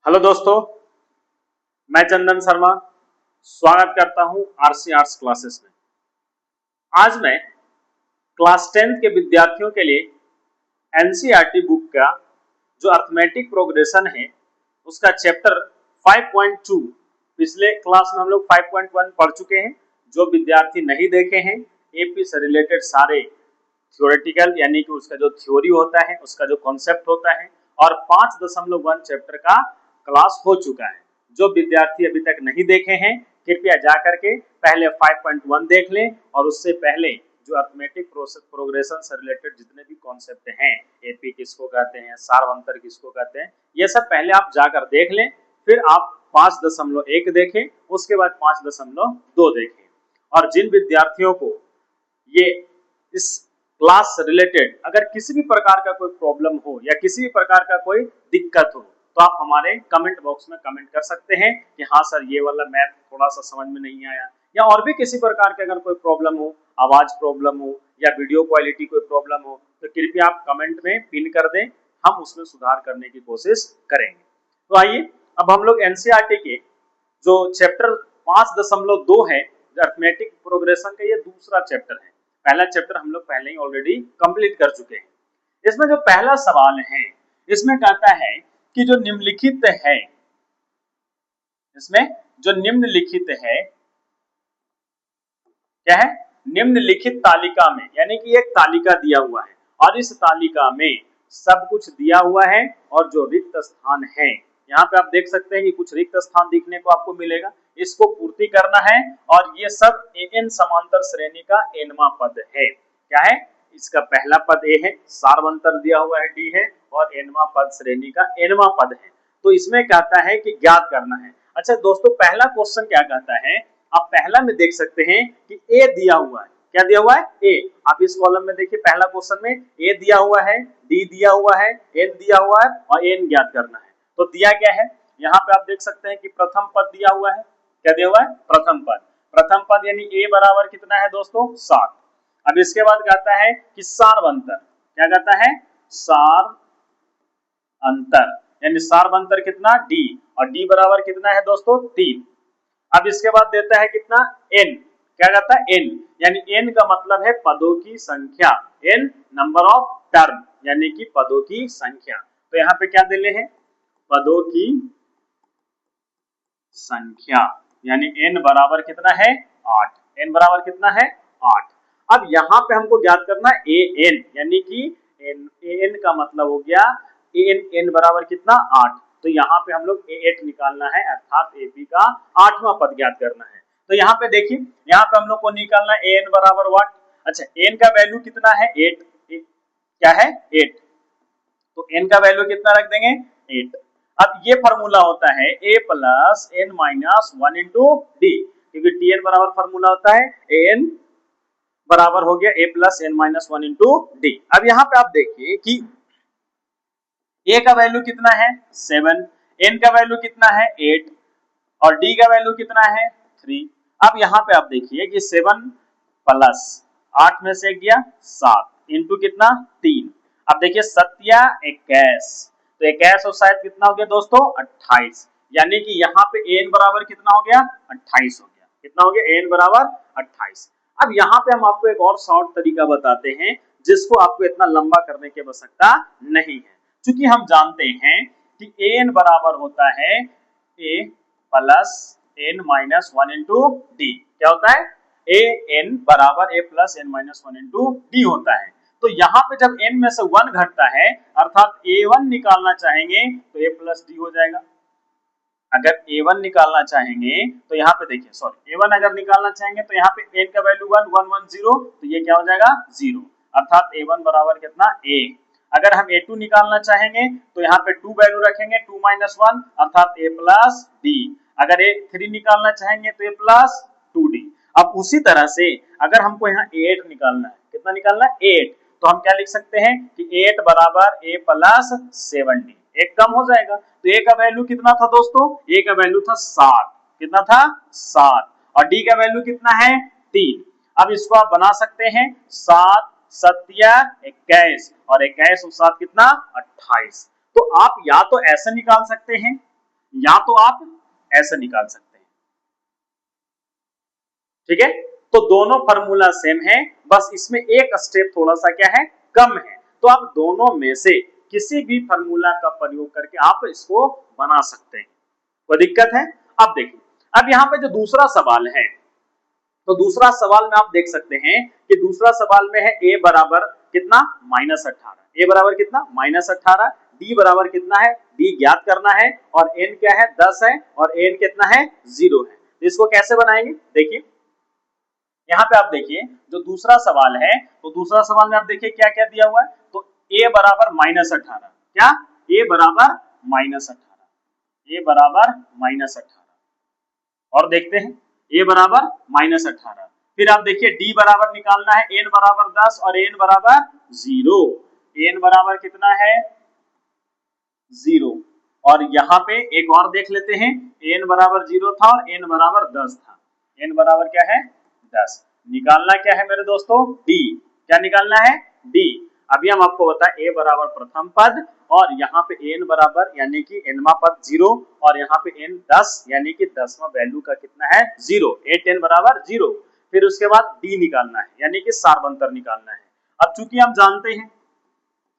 Hello दोस्तों, मैं चंदन शर्मा स्वागत करता हूं आरसी आर्ट्स क्लासेस में। आज मैं क्लास 10th के विद्यार्थियों के लिए एनसीईआरटी बुक का जो अर्थमेटिक प्रोग्रेशन है उसका चैप्टर 5.2 पिछले क्लास में हम लोग 5.1 पढ़ चुके हैं। जो विद्यार्थी नहीं देखे हैं, एपी से रिलेटेड सारे थ्योरेटिकल यानी कि उसका जो थ्योरी होता है, उसका जो कॉन्सेप्ट होता है और 5.1 चैप्टर का क्लास हो चुका है। जो विद्यार्थी अभी तक नहीं देखे हैं, कृपया जाकर के पहले 5.1 देख लें और उससे पहले जो अर्थमेटिक प्रोग्रेशन से रिलेटेड जितने भी कॉन्सेप्ट हैं, एपी किसको कहते हैं, सार्वंतर किसको कहते हैं, ये सब पहले आप जाकर देख लें। फिर आप 5.1 देखें, उसके बाद 5.2 देखें। और जिन विद्यार्थियों को ये इस क्लास से रिलेटेड अगर किसी भी प्रकार का कोई प्रॉब्लम हो या किसी भी प्रकार का कोई दिक्कत हो तो आप हमारे कमेंट बॉक्स में कमेंट कर सकते हैं कि हाँ सर, ये वाला मैथ थोड़ा सा समझ में नहीं आया, या और भी किसी प्रकार के अगर कोई प्रॉब्लम हो, आवाज प्रॉब्लम हो या वीडियो क्वालिटी कोई प्रॉब्लम हो, तो कृपया आप कमेंट में पिन कर दें, हम उसमें सुधार करने की कोशिश करेंगे। तो आइए अब हम लोग एनसीईआरटी के जो चैप्टर 5.2 है, अर्थमेटिक प्रोग्रेशन का ये दूसरा चैप्टर है। पहला चैप्टर हम लोग पहले ही ऑलरेडी कंप्लीट कर चुके हैं। इसमें जो पहला सवाल है, इसमें कहता है कि जो निम्नलिखित है, इसमें जो निम्नलिखित है क्या है, निम्नलिखित तालिका में, यानी कि एक तालिका दिया हुआ है और इस तालिका में सब कुछ दिया हुआ है और जो रिक्त स्थान है, यहाँ पे आप देख सकते हैं कि कुछ रिक्त स्थान दिखने को आपको मिलेगा, इसको पूर्ति करना है और ये सब एन समांतर श्रेणी का एनवा पद है। क्या है, इसका पहला पद ए है, सार्वंतर दिया हुआ है डी है और एनवा पद श्रेणी का एनवा पद है। तो इसमें कहता है कि ज्ञात करना है। अच्छा दोस्तों, पहला क्वेश्चन क्या कहता है, आप पहला में देख सकते हैं कि ए दिया हुआ है। क्या दिया हुआ है, ए। आप इस कॉलम में देखिए, पहला क्वेश्चन में ए दिया हुआ है, डी दिया हुआ है, एन दिया हुआ है और एन ज्ञात करना है। तो दिया क्या है, यहाँ पे आप देख सकते हैं कि प्रथम पद दिया हुआ है। क्या दिया हुआ है, प्रथम पद। प्रथम पद यानी ए बराबर कितना है दोस्तों, 7। अब इसके बाद कहता है कि सार्वंतर। क्या कहता है, सार अंतर, यानी सार्वंतर कितना, डी, और डी बराबर कितना है दोस्तों, 3। अब इसके बाद देता है कितना, एन। क्या कहता है, एन, यानी एन का मतलब है पदों की संख्या, एन नंबर ऑफ टर्म, यानी कि पदों की संख्या। तो यहाँ पे क्या दिले हैं, पदों की संख्या, यानी एन बराबर कितना है, 8। एन बराबर कितना है, 8। अब यहाँ पे हमको ज्ञात करना ए एन, यानी कि एन, एन का मतलब हो गया एन, एन बराबर कितना, 8। तो यहाँ पे हम लोग ए8 निकालना है, अर्थात एपी का 8वां पद ज्ञात करना है। तो यहाँ पे देखिए, यहाँ पे हम लोग को निकालना है एन बराबर व्हाट। अच्छा, एन का वैल्यू कितना है, 8। क्या है, 8। तो एन का वैल्यू कितना रख देंगे, 8। अब ये फॉर्मूला होता है a plus N minus 1 into D, क्योंकि टी एन बराबर फॉर्मूला होता है एन बराबर हो गया a plus N minus 1 into D. अब यहाँ पे आप देखिए कि a का वैल्यू कितना है, 7, n का वैल्यू कितना है, 8 और d का वैल्यू कितना है, 3। अब यहाँ पे आप देखिए कि 7 प्लस 8 में से गया 7 इंटू कितना, 3। अब देखिए 7 21, तो 21 और शायद कितना हो गया दोस्तों, 28, यानी कि यहाँ पे n बराबर कितना हो गया, 28 हो गया। कितना हो गया, n बराबर 28। अब यहाँ पे हम आपको एक और शॉर्ट तरीका बताते हैं जिसको आपको इतना लंबा करने की आवश्यकता नहीं है, क्योंकि हम जानते हैं कि एन बराबर होता है a plus N minus 1 into d. क्या होता है, ए एन बराबर a plus N minus 1 into d होता है। तो यहाँ पे जब n में से 1 घटता है, अर्थात a1 निकालना चाहेंगे तो a प्लस डी हो जाएगा। अगर a1 निकालना चाहेंगे तो यहाँ पे देखिए, सॉरी, a1 अगर निकालना चाहेंगे तो यहाँ पे n का वैल्यू 1 1 1 0, तो ये क्या हो जाएगा, 0, अर्थात a1 बराबर कितना, a। अगर हम a2 निकालना चाहेंगे तो यहाँ पे 2 वैल्यू रखेंगे, 2 माइनस 1, अर्थात a प्लस डी। अगर a3 निकालना चाहेंगे तो a प्लस 2d। अब उसी तरह से अगर हमको यहाँ a8 निकालना है, कितना निकालना है, 8, तो हम क्या लिख सकते हैं कि 8 बराबर a प्लस 7d, एक कम हो जाएगा। तो a का वैल्यू कितना था दोस्तों, a का वैल्यू था 7, कितना था, 7, और d का वैल्यू कितना है, 3। अब इसको आप बना सकते हैं 7 सत्या 21 और 21 और 7 कितना, 28। तो आप या तो ऐसे निकाल सकते हैं या तो आप ऐसे निकाल सकते हैं। ठीक है, तो दोनों फार्मूला सेम है, बस इसमें एक स्टेप थोड़ा सा क्या है, कम है। तो आप दोनों में से किसी भी फार्मूला का प्रयोग करके आप इसको बना सकते हैं, कोई दिक्कत है। अब देखिए, अब यहाँ पे जो दूसरा सवाल है, तो दूसरा सवाल में आप देख सकते हैं कि दूसरा सवाल में है a बराबर कितना, -18। a बराबर कितना, -18। d बराबर कितना है, d ज्ञात करना है, और n क्या है, 10 है, और n कितना है, 0 है। तो इसको कैसे बनाएंगे, देखिए यहाँ पे आप देखिए जो दूसरा सवाल है, तो दूसरा सवाल में आप देखिए क्या क्या दिया हुआ है, तो a बराबर -18, क्या, a बराबर -18, a बराबर -18, और देखते हैं a बराबर -18। फिर आप देखिए d बराबर निकालना है, n बराबर 10 और n बराबर 0। n बराबर कितना है, 0। और यहाँ पे एक और देख लेते हैं, n बराबर 0 था और n बराबर 10 था। n बराबर क्या है, 10। निकालना क्या है मेरे दोस्तों, d। क्या निकालना है, d। अभी हम आपको बताएं a बराबर प्रथम पद, और यहाँ पे n बराबर यानी कि nवां पद 0, और यहाँ पे n 10 यानी कि 10वां वैल्यू का कितना है, 0। 8n बराबर 0। फिर उसके बाद d निकालना है, यानी कि सार्वंतर निकालना है। अब चूंकि हम जानते हैं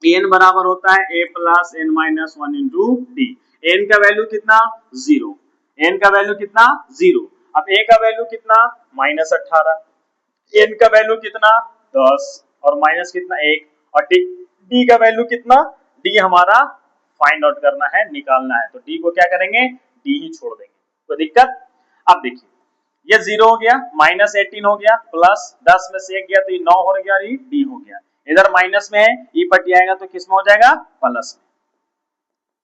n बराबर होता है a plus n minus 1 into D. n का वैल्यू कितना, 0। n का वैल्यू कितना, 0। अब a का वैल्यू कितना, -18। n का वैल्यू कितना, 10, और माइनस कितना, 1, और d का वैल्यू कितना, d हमारा फाइंड आउट करना है, निकालना है। तो d को क्या करेंगे, d ही छोड़ देंगे, कोई दिक्कत। अब देखिए ये 0 हो गया, -18 हो गया, प्लस 10 में से 1 गया तो ये 9 हो गया, और ये d हो गया। इधर माइनस में है, e पटी आएगा तो किस में हो जाएगा, प्लस में,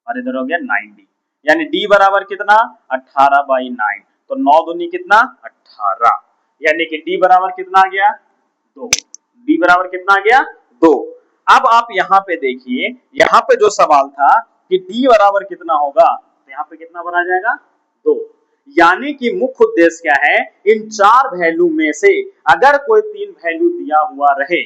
और इधर हो गया 9d। यानी d बराबर कितना, 18/9। तो 9 दूनी कितना, 18, यानी कि d बराबर कितना आ गया, 2। d बराबर कितना आ गया, 2। अब आप यहाँ पे देखिए, यहाँ पे जो सवाल था कि d बराबर कितना होगा, तो यहाँ पे कितना बना जाएगा, 2। यानी कि मुख्य उद्देश्य क्या है, इन चार वैल्यू में से अगर कोई तीन वैल्यू दिया हुआ रहे,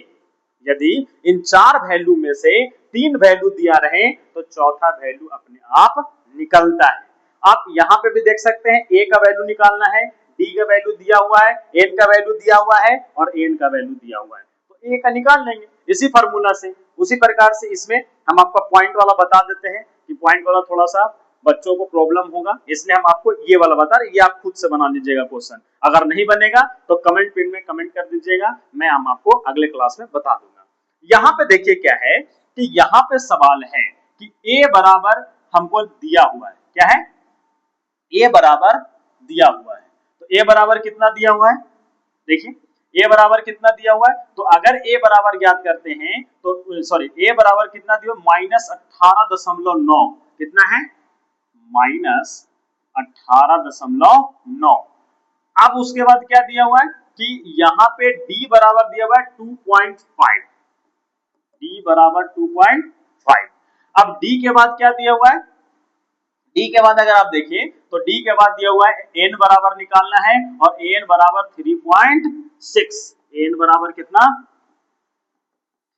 यदि इन चार वैल्यू में से तीन वैल्यू दिया रहे, तो चौथा वैल्यू अपने आप निकलता है। आप यहाँ पे भी देख सकते हैं, a का वैल्यू निकालना है, d का वैल्यू दिया हुआ है, n का वैल्यू दिया हुआ है, और n का वैल्यू दिया हुआ है, तो a का निकाल लेंगे इसी फार्मूला से। उसी प्रकार से इसमें हम आपका पॉइंट वाला बता देते हैं, कि पॉइंट वाला थोड़ा सा बच्चों को प्रॉब्लम होगा, इसलिए हम आपको ये वाला बता रहे, ये आप खुद से बना लीजिएगा क्वेश्चन। अगर नहीं बनेगा तो कमेंट पिन में कमेंट कर दीजिएगा, मैं हम आपको अगले क्लास में बता दूंगा। यहाँ पे देखिए क्या है, कि यहाँ पे सवाल है कि a बराबर हमको दिया हुआ है, क्या है, a बराबर दिया हुआ है। तो a बराबर कितना दिया हुआ है, देखिए a बराबर कितना दिया हुआ है, तो अगर a बराबर ज्ञात करते हैं तो सॉरी a बराबर कितना दिया, -18.9, कितना है, -18.9। अब उसके बाद क्या दिया हुआ है, कि यहाँ पे d बराबर दिया हुआ है 2.5, d बराबर 2.5। अब d के बाद क्या दिया हुआ है, d के बाद अगर आप देखिए तो d के बाद दिया हुआ है n बराबर निकालना है, और n बराबर 3.6, n बराबर कितना,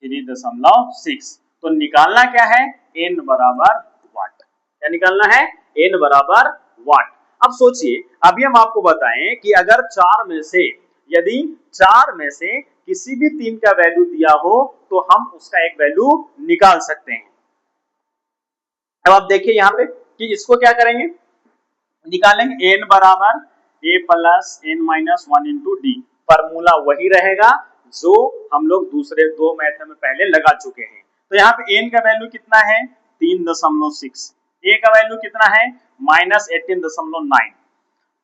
3.6। तो निकालना क्या है, n बराबर वाट। क्या निकालना है, n बराबर वाट। अब सोचिए, अभी हम आपको बताएं कि अगर चार में से, यदि चार में से किसी भी तीन का वैल्यू दिया हो, तो हम उसका एक वैल्यू निकाल सकते हैं। अब आप देखिए यहाँ पे कि इसको क्या करेंगे, निकालेंगे n बराबर a plus n minus 1 into D. Formula वही रहेगा जो हम लोग दूसरे दो मेथड में पहले लगा चुके हैं। तो यहाँ पे n का वैल्यू कितना है, 3.6, a का वैल्यू कितना है, -18.9,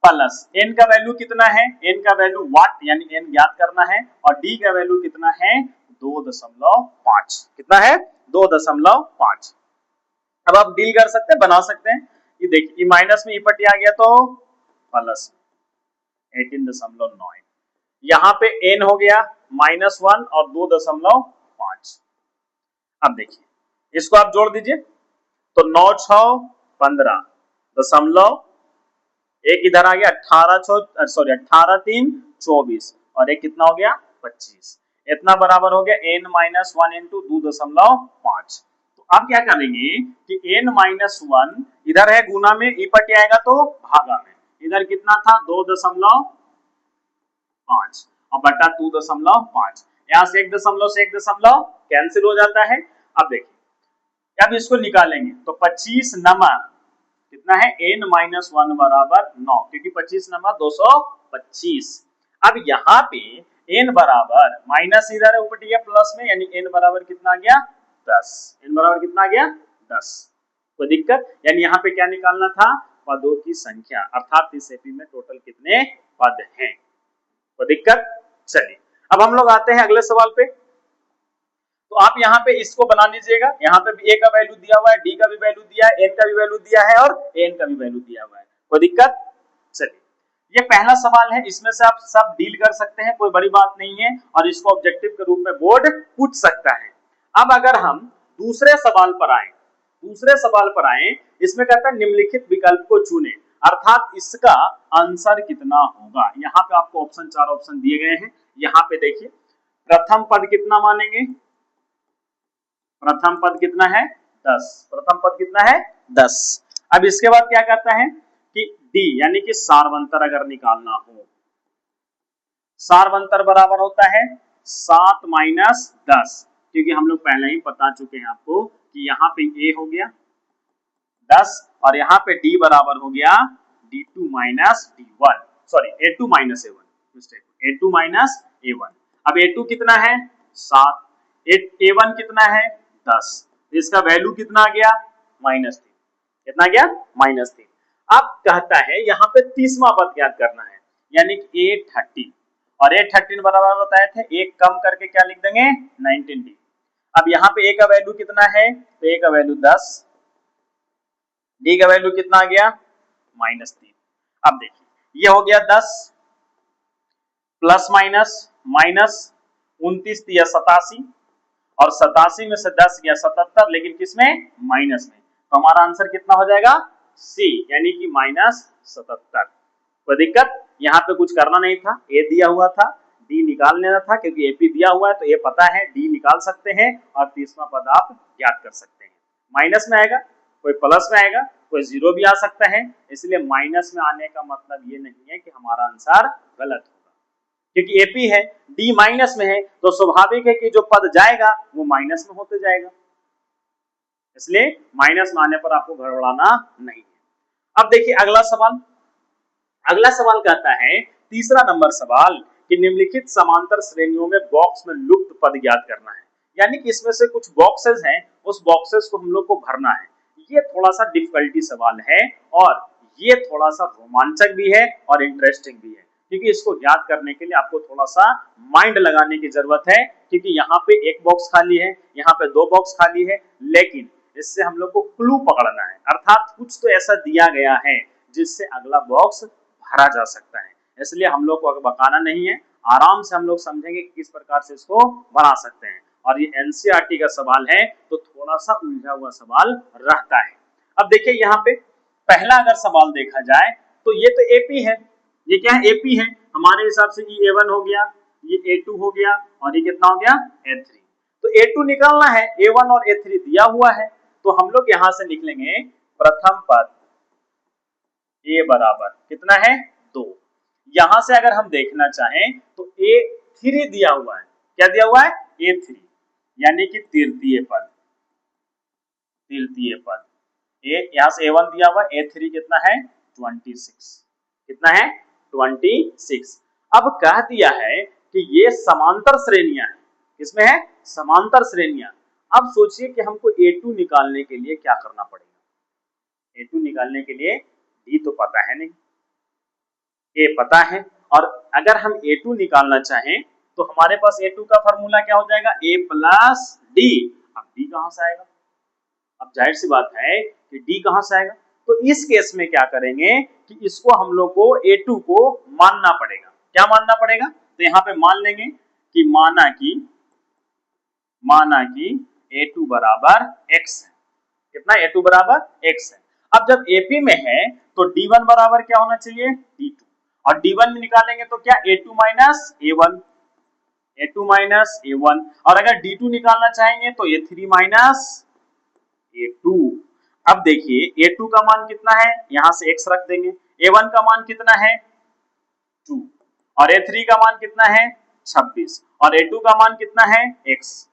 प्लस n का वैल्यू कितना है, n का वैल्यू वाट यानी n ज्ञात करना है, और d का वैल्यू कितना है, 2.5, कितना है, 2.5। अब आप डील कर सकते हैं, बना सकते हैं। ये देखिए माइनस में पट्टी आ गया तो प्लस 18.9, यहाँ पे n हो गया -1 और 2.5। अब देखिए इसको आप जोड़ दीजिए, तो 9 6 15 दशमलव, एक इधर आ गया 18 3 24, और एक कितना हो गया 25, इतना बराबर हो गया n -1 इंटू 2.5। तो अब क्या करेंगे कि n-1 इधर है गुना में, ई पर क्या आएगा तो भागा में, इधर कितना था 2.5 और बटा 2.5, यहाँ से 1.1 कैंसिल हो जाता है। अब देखिए अब इसको निकालेंगे तो 25 नमा कितना है n-1 बराबर 9, क्योंकि 25 नमा 225। अब यहाँ पे n बराबर माइनस इधर है ऊपर है प्लस में, यानी n बराबर कितना आ गया 10, n बराबर कितना आ गया 10। कोई दिक्कत? यानी यहाँ पे क्या निकालना था पदों की संख्या, अर्थात इस एपी में टोटल कितने पद हैं। कोई दिक्कत? चलिए अब हम लोग आते हैं अगले सवाल पे। तो आप यहाँ पे इसको बना लीजिएगा, यहाँ पे भी a का वैल्यू दिया हुआ है, d का भी वैल्यू दिया है, n का भी वैल्यू दिया है और n का भी वैल्यू दिया हुआ है। कोई दिक्कत? चलिए ये पहला सवाल है, इसमें से आप सब डील कर सकते हैं, कोई बड़ी बात नहीं है और इसको ऑब्जेक्टिव के रूप में बोर्ड पूछ सकता है। अब अगर हम दूसरे सवाल पर आए, इसमें कहता है निम्नलिखित विकल्प को चुने, अर्थात इसका आंसर कितना होगा। यहाँ पे आपको ऑप्शन 4 ऑप्शन दिए गए हैं। यहाँ पे देखिए प्रथम पद कितना मानेंगे, प्रथम पद कितना है 10, प्रथम पद कितना है 10। अब इसके बाद क्या करता है कि डी यानी कि सारवंतर अगर निकालना हो, सारवंतर बराबर होता है 7 माइनस 10, क्योंकि हम लोग पहले ही बता चुके हैं आपको कि यहाँ पे ए हो गया 10 और यहाँ पे डी बराबर हो गया d2 minus d1, sorry a2 minus a1, mistake, a2 minus a1। अब a2 कितना है 7, a1 कितना है 10, इसका वैल्यू कितना आ गया -3, कितना गया -3। अब कहता है यहाँ पे 30वां पद ज्ञात करना है, यानी कि a13, और a13 बराबर बताए थे एक कम करके क्या लिख देंगे 19d। अब यहाँ पे a का वैल्यू कितना है तो a का वैल्यू 10, d का वैल्यू कितना आ गया -3। अब देखिए ये हो गया 10 प्लस माइनस माइनस 29 या 87, और 87 में से 10 या 77, लेकिन किसमें माइनस में, तो हमारा आंसर कितना हो जाएगा सी, यानी कि -77। कोई दिक्कत? यहाँ पे कुछ करना नहीं था, ए दिया हुआ था, डी निकाल लेना था, क्योंकि एपी दिया हुआ है तो ये पता है, डी निकाल सकते हैं और 30वां पद आप ज्ञात कर सकते हैं। माइनस में आएगा, कोई प्लस में आएगा, कोई जीरो भी आ सकता है, इसलिए माइनस में आने का मतलब ये नहीं है कि हमारा आंसर गलत होगा, क्योंकि एपी है, डी माइनस में है, तो स्वाभाविक है कि जो पद जाएगा वो माइनस में होते जाएगा, इसलिए माइनस में आने पर आपको गड़बड़ाना नहीं है। अब देखिए अगला सवाल, अगला सवाल कहता है तीसरा नंबर सवाल कि निम्नलिखित समांतर श्रेणियों में बॉक्स में लुप्त पद ज्ञात करना है, यानी कि इसमें से कुछ बॉक्सेस हैं, उस बॉक्सेस को हम लोग को भरना है। ये थोड़ा सा डिफिकल्टी सवाल है और ये थोड़ा सा रोमांचक भी है और इंटरेस्टिंग भी है, क्योंकि इसको ज्ञात करने के लिए आपको थोड़ा सा माइंड लगाने की जरूरत है, क्योंकि यहाँ पे एक बॉक्स खाली है, यहाँ पे 2 बॉक्स खाली है, लेकिन इससे हम लोग को क्लू पकड़ना है, अर्थात कुछ तो ऐसा दिया गया है जिससे अगला बॉक्स भरा जा सकता है। इसलिए हम लोग को बताना नहीं है, आराम से हम लोग समझेंगे कि किस प्रकार से इसको बना सकते हैं, और ये एनसीईआरटी का सवाल है तो थोड़ा सा उलझा हुआ सवाल रहता है। अब देखिए यहाँ पे पहला अगर सवाल देखा जाए तो ये तो एपी है, ये क्या है एपी है, हमारे हिसाब से ये A1 हो गया, ये A2 हो गया और ये कितना हो गया A3। तो A2 निकालना है, A1 और A3 दिया हुआ है, तो हम लोग यहां से निकलेंगे प्रथम पद A बराबर कितना है 2। यहां से अगर हम देखना चाहें तो A3 दिया हुआ है, क्या दिया हुआ है A3, यानी कि तृतीय पद, तृतीय पद यहां से A1 दिया हुआ, A3 कितना है 26, कितना है 26। अब कह दिया है कि ये समांतर श्रेणियां हैं, किसमें है समांतर श्रेणियां। अब सोचिए कि हमको A2 निकालने के लिए क्या करना पड़ेगा, A2 निकालने के लिए D तो पता है नहीं, A पता है, और अगर हम A2 निकालना चाहें तो हमारे पास A2 का फॉर्मूला क्या हो जाएगा A प्लस D। अब D कहां से आएगा, अब जाहिर सी बात है कि D कहां से आएगा, तो इस केस में क्या करेंगे कि इसको हम लोग को A2 को मानना पड़ेगा, क्या मानना पड़ेगा, तो यहाँ पे मान लेंगे कि माना कि A2 बराबर x है, कितना A2 बराबर x है। अब जब AP में है तो D1 बराबर क्या होना चाहिए D2, और D1 निकालेंगे तो क्या A2 minus A1, A2 minus A1, और अगर D2 निकालना चाहेंगे तो A3 माइनस A2। अब देखिए A2 का मान कितना है, यहां से x रख देंगे। A1 का मान कितना है 2 और A3 का मान कितना है 26 और A2 का मान कितना है x।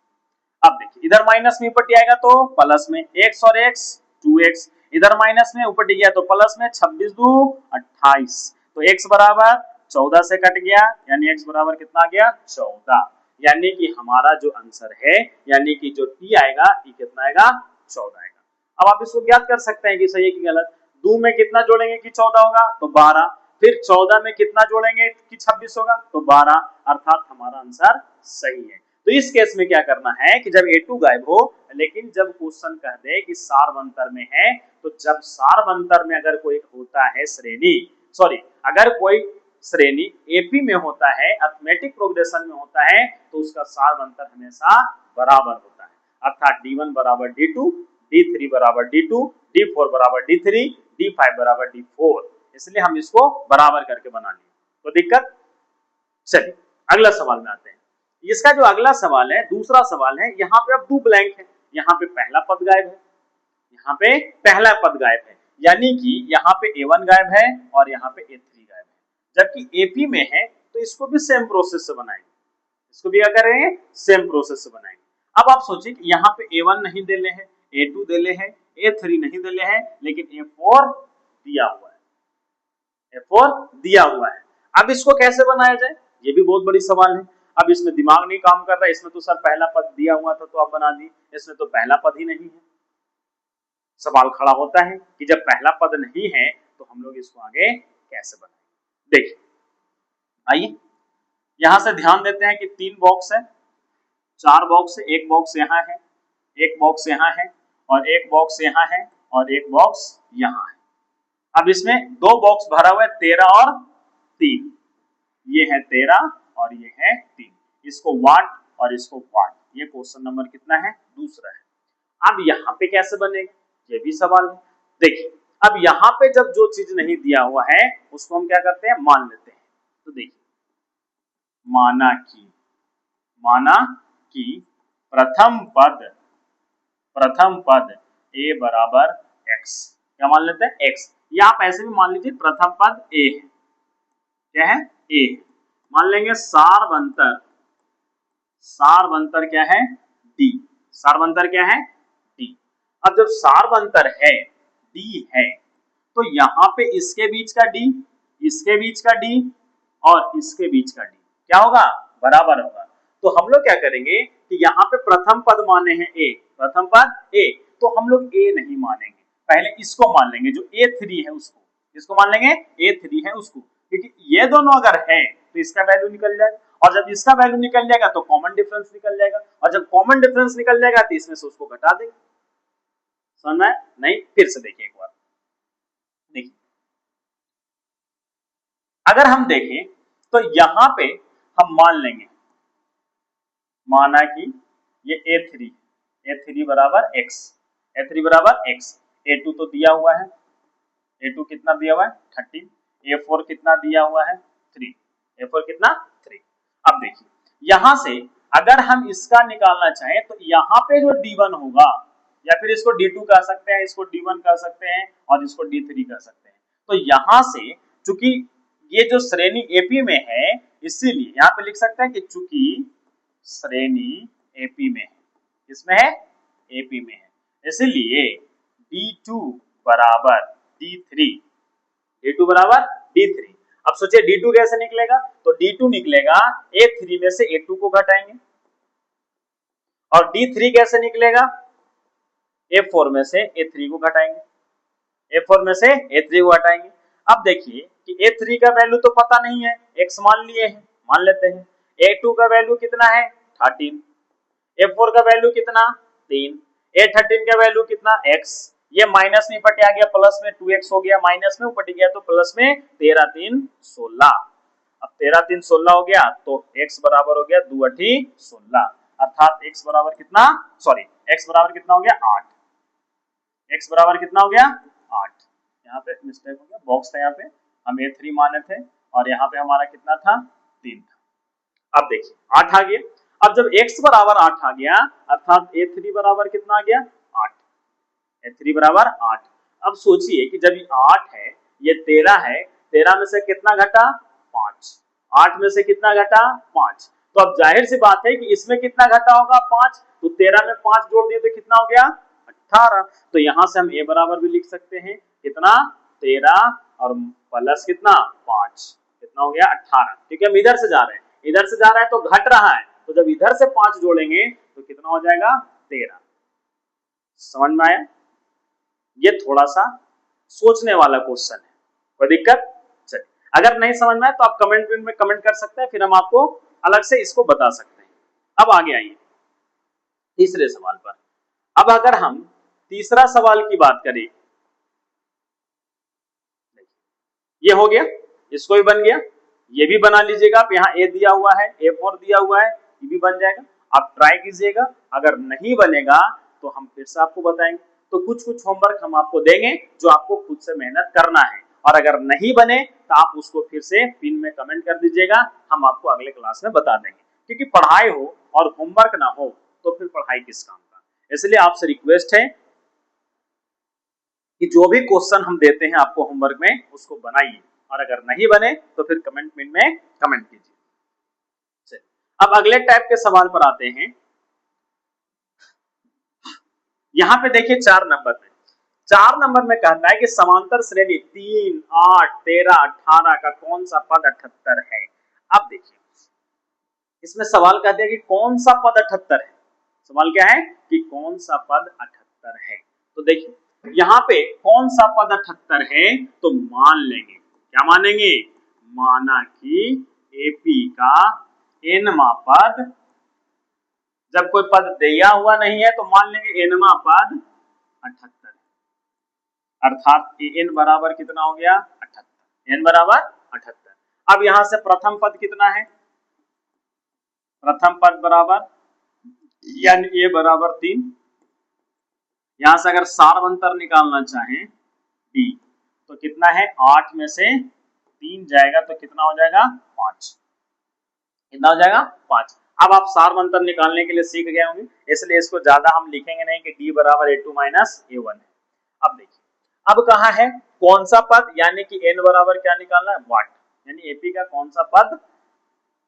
अब देखिए इधर माइनस में ऊपर आएगा तो प्लस में x और x 2x, इधर माइनस में ऊपर गया तो प्लस में 26 2 28, तो x बराबर 14 से कट गया, यानी x बराबर कितना आ गया 14, यानी कि हमारा जो आंसर है यानी कि जो t आएगा ये कितना आएगा 14 आएगा। अब आप इसको ज्ञात कर सकते हैं कि सही है कि गलत। 2 में कितना जोड़ेंगे कि 14 होगा तो 12, फिर 14 में कितना जोड़ेंगे कि 26 होगा तो 12, अर्थात हमारा आंसर सही है। तो इस केस में क्या करना है कि जब A2 गायब हो, लेकिन जब क्वेश्चन कह दे कि सारवंतर में है, तो जब सारवंतर में अगर कोई होता है श्रेणी, अगर कोई श्रेणी एपी में होता है, अरिथमेटिक प्रोग्रेशन में होता है, तो उसका सारवंतर हमेशा बराबर होता है, अर्थात D1 बराबर D2, D3 बराबर D2, D4 बराबर D3, D5 बराबर D4, इसलिए हम इसको बराबर करके बना लिए। तो दिक्कत, चलिए अगला सवाल में आते हैं। इसका जो अगला सवाल है, दूसरा सवाल है, यहाँ पे अब 2 ब्लैंक है, यहाँ पे पहला पद गायब है, यहाँ पे पहला पद गायब है, यानी कि यहाँ पे A1 गायब है और यहाँ पे A3 गायब है, जबकि AP में है तो इसको भी सेम प्रोसेस से बनाएंगे, इसको भी क्या करेंगे सेम प्रोसेस से बनाएंगे। अब आप सोचिए कि यहाँ पे A1 नहीं देले हैं, A2 देले हैं, A3 नहीं देले हैं, लेकिन A4 दिया हुआ है, A4 दिया हुआ है। अब इसको कैसे बनाया जाए, ये भी बहुत बड़ी सवाल है। अब इसमें दिमाग नहीं काम कर रहा है, इसमें तो सर पहला पद दिया हुआ था तो आप बना दिए, इसमें तो पहला पद ही नहीं है। सवाल खड़ा होता है कि जब पहला पद नहीं है तो हम लोग इसको आगे कैसे बनाएंगे। देखिए आइए यहां से ध्यान देते हैं कि 3 बॉक्स है, 4 बॉक्स है, एक बॉक्स यहाँ है, एक बॉक्स यहाँ है और एक बॉक्स यहाँ है और एक बॉक्स यहाँ है। अब इसमें 2 बॉक्स भरा हुआ है 13 और 3, ये है 13 और ये है 3, इसको वाट और इसको वाट। ये क्वेश्चन नंबर कितना है, दूसरा है। अब यहाँ पे कैसे बनेगा, ये भी सवाल है। देखिए अब यहाँ पे जब जो चीज नहीं दिया हुआ है उसको हम क्या करते हैं मान लेते हैं। तो देखिए माना कि प्रथम पद a बराबर x, क्या मान लेते हैं x, या आप ऐसे भी मान लीजिए प्रथम पद a है, क्या है a, मान लेंगे सारवंतर क्या है d, सारवंतर क्या है d। अब जब सारवंतर है d है तो यहाँ पे इसके बीच का d, इसके बीच का d और इसके बीच का d क्या होगा बराबर होगा। तो हम लोग क्या करेंगे कि यहाँ पे प्रथम पद माने हैं a, प्रथम पद a, तो हम लोग a नहीं मानेंगे, पहले इसको मान लेंगे जो A3 है उसको, इसको मान लेंगे A3 है उसको, क्योंकि ये दोनों अगर है तो इसका वैल्यू निकल जाएगा और जब इसका वैल्यू निकल जाएगा तो कॉमन डिफरेंस निकल जाएगा और जब कॉमन डिफरेंस निकल जाएगा तो इसमें से उसको घटा देंगे। समझ में नहीं, फिर से देखिए एक बार, देखिए अगर हम देखें तो यहां पे हम मान लेंगे, माना कि ये A3 बराबर x, A3 बराबर x, A2 तो दिया हुआ है, A2 कितना दिया हुआ है 13, A4 कितना दिया हुआ है 3, A4 कितना 3। अब देखिए यहां से अगर हम इसका निकालना चाहें तो यहाँ पे जो D1 होगा, या फिर इसको D2 कह सकते हैं, इसको D1 कह सकते हैं और इसको D3 कह सकते हैं। तो यहां से चूंकि ये जो श्रेणी AP में है, इसीलिए यहाँ पे लिख सकते हैं कि चूंकि श्रेणी AP में है, किसमें है AP में है, इसलिए D2 बराबर D3, D2 बराबर D3। अब सोचिए D2 कैसे निकलेगा, तो D2 निकलेगा A3 में से A2 को घटाएंगे और D3 कैसे निकलेगा A4 में से A3 को घटाएंगे, A4 में से A3 को हटाएंगे। अब देखिए कि A3 का वैल्यू तो पता नहीं है, x मान लिए हैं, मान लेते हैं। A2 का वैल्यू कितना है 13, A4 का वैल्यू कितना 3, A13 का वैल्यू कितना x, ये माइनस में पटे आ गया प्लस में 2x हो गया, माइनस में पट गया तो प्लस में 13 3 16। अब 13 3 16 हो गया तो x बराबर हो गया 2 8 16, अर्थात x बराबर कितना, x बराबर कितना हो गया 8, x बराबर कितना हो गया 8। यहाँ पे मिस्टेक हो गया, बॉक्स था यहाँ पे हम A3 माने थे और यहाँ पे हमारा कितना था 3 था। अब देखिए 8 आ गया। अब जब x बराबर 8 आ गया अर्थात A3 बराबर कितना आ गया 8, 3 बराबर 8। अब सोचिए कि जब ये 8 है, ये 13 है, 13 में से कितना घटा 5, 8 में से कितना घटा 5, तो अब जाहिर सी बात है कि इसमें कितना घटा होगा 5, तो 13 में 5 जोड़ दिए तो कितना हो गया 18। तो यहां से हम a बराबर भी लिख सकते हैं कितना 13 और प्लस कितना 5, कितना हो गया 18, क्योंकि हम इधर से जा रहे हैं, इधर से जा रहा है तो घट रहा है, तो जब इधर से 5 जोड़ेंगे तो कितना हो जाएगा 13। समझ में आया? ये थोड़ा सा सोचने वाला क्वेश्चन है, कोई दिक्कत? चलिए, अगर नहीं समझ में आए तो आप कमेंट में कमेंट कर सकते हैं, फिर हम आपको अलग से इसको बता सकते हैं। अब आगे आइए तीसरे सवाल पर। अब अगर हम तीसरा सवाल की बात करें, ये हो गया, इसको भी बन गया, ये भी बना लीजिएगा आप, यहाँ a दिया हुआ है, a4 दिया हुआ है, ये भी बन जाएगा। आप ट्राई कीजिएगा, अगर नहीं बनेगा तो हम फिर से आपको बताएंगे। तो कुछ कुछ होमवर्क हम आपको देंगे जो आपको खुद से मेहनत करना है, और अगर नहीं बने तो आप उसको फिर से पिन में कमेंट कर दीजिएगा, हम आपको अगले क्लास में बता देंगे। क्योंकि पढ़ाई हो और होमवर्क ना हो तो फिर पढ़ाई किस काम का। इसलिए आपसे रिक्वेस्ट है कि जो भी क्वेश्चन हम देते हैं आपको होमवर्क में, उसको बनाइए, और अगर नहीं बने तो फिर कमेंट में कमेंट कीजिए। अब अगले टाइप के सवाल पर आते हैं। यहां पे देखिए 4 नंबर में, 4 नंबर में कहता है कि समांतर श्रेणी 3, 8, 13, 18 का कौन सा पद 78 है। अब देखिए इसमें सवाल कहते हैं कि कौन सा पद 78 है। सवाल क्या है कि कौन सा पद 78 है। तो देखिए यहाँ पे कौन सा पद 78 है, तो मान लेंगे, क्या मानेंगे, माना कि एपी का एनवा पद, जब कोई पद दिया हुआ नहीं है तो मान लेंगे एनवा पद 78, अर्थात एन बराबर कितना हो गया 78, एन बराबर 78। अब यहां से प्रथम पद कितना है, प्रथम पद बराबर यानी ए बराबर 3, यहां से अगर सार्वंतर निकालना चाहें डी तो कितना है 8 में से 3 जाएगा तो कितना हो जाएगा 5, कितना हो जाएगा 5। अब आप सार्वंतर निकालने के लिए सीख गए होंगे, इसलिए इसको ज्यादा हम लिखेंगे नहीं कि डी बराबर a2 माइनस a1 है। अब देखिए अब कहा है कौन सा पद, यानी कि n बराबर क्या निकालना है वाट, यानी एपी का कौन सा पद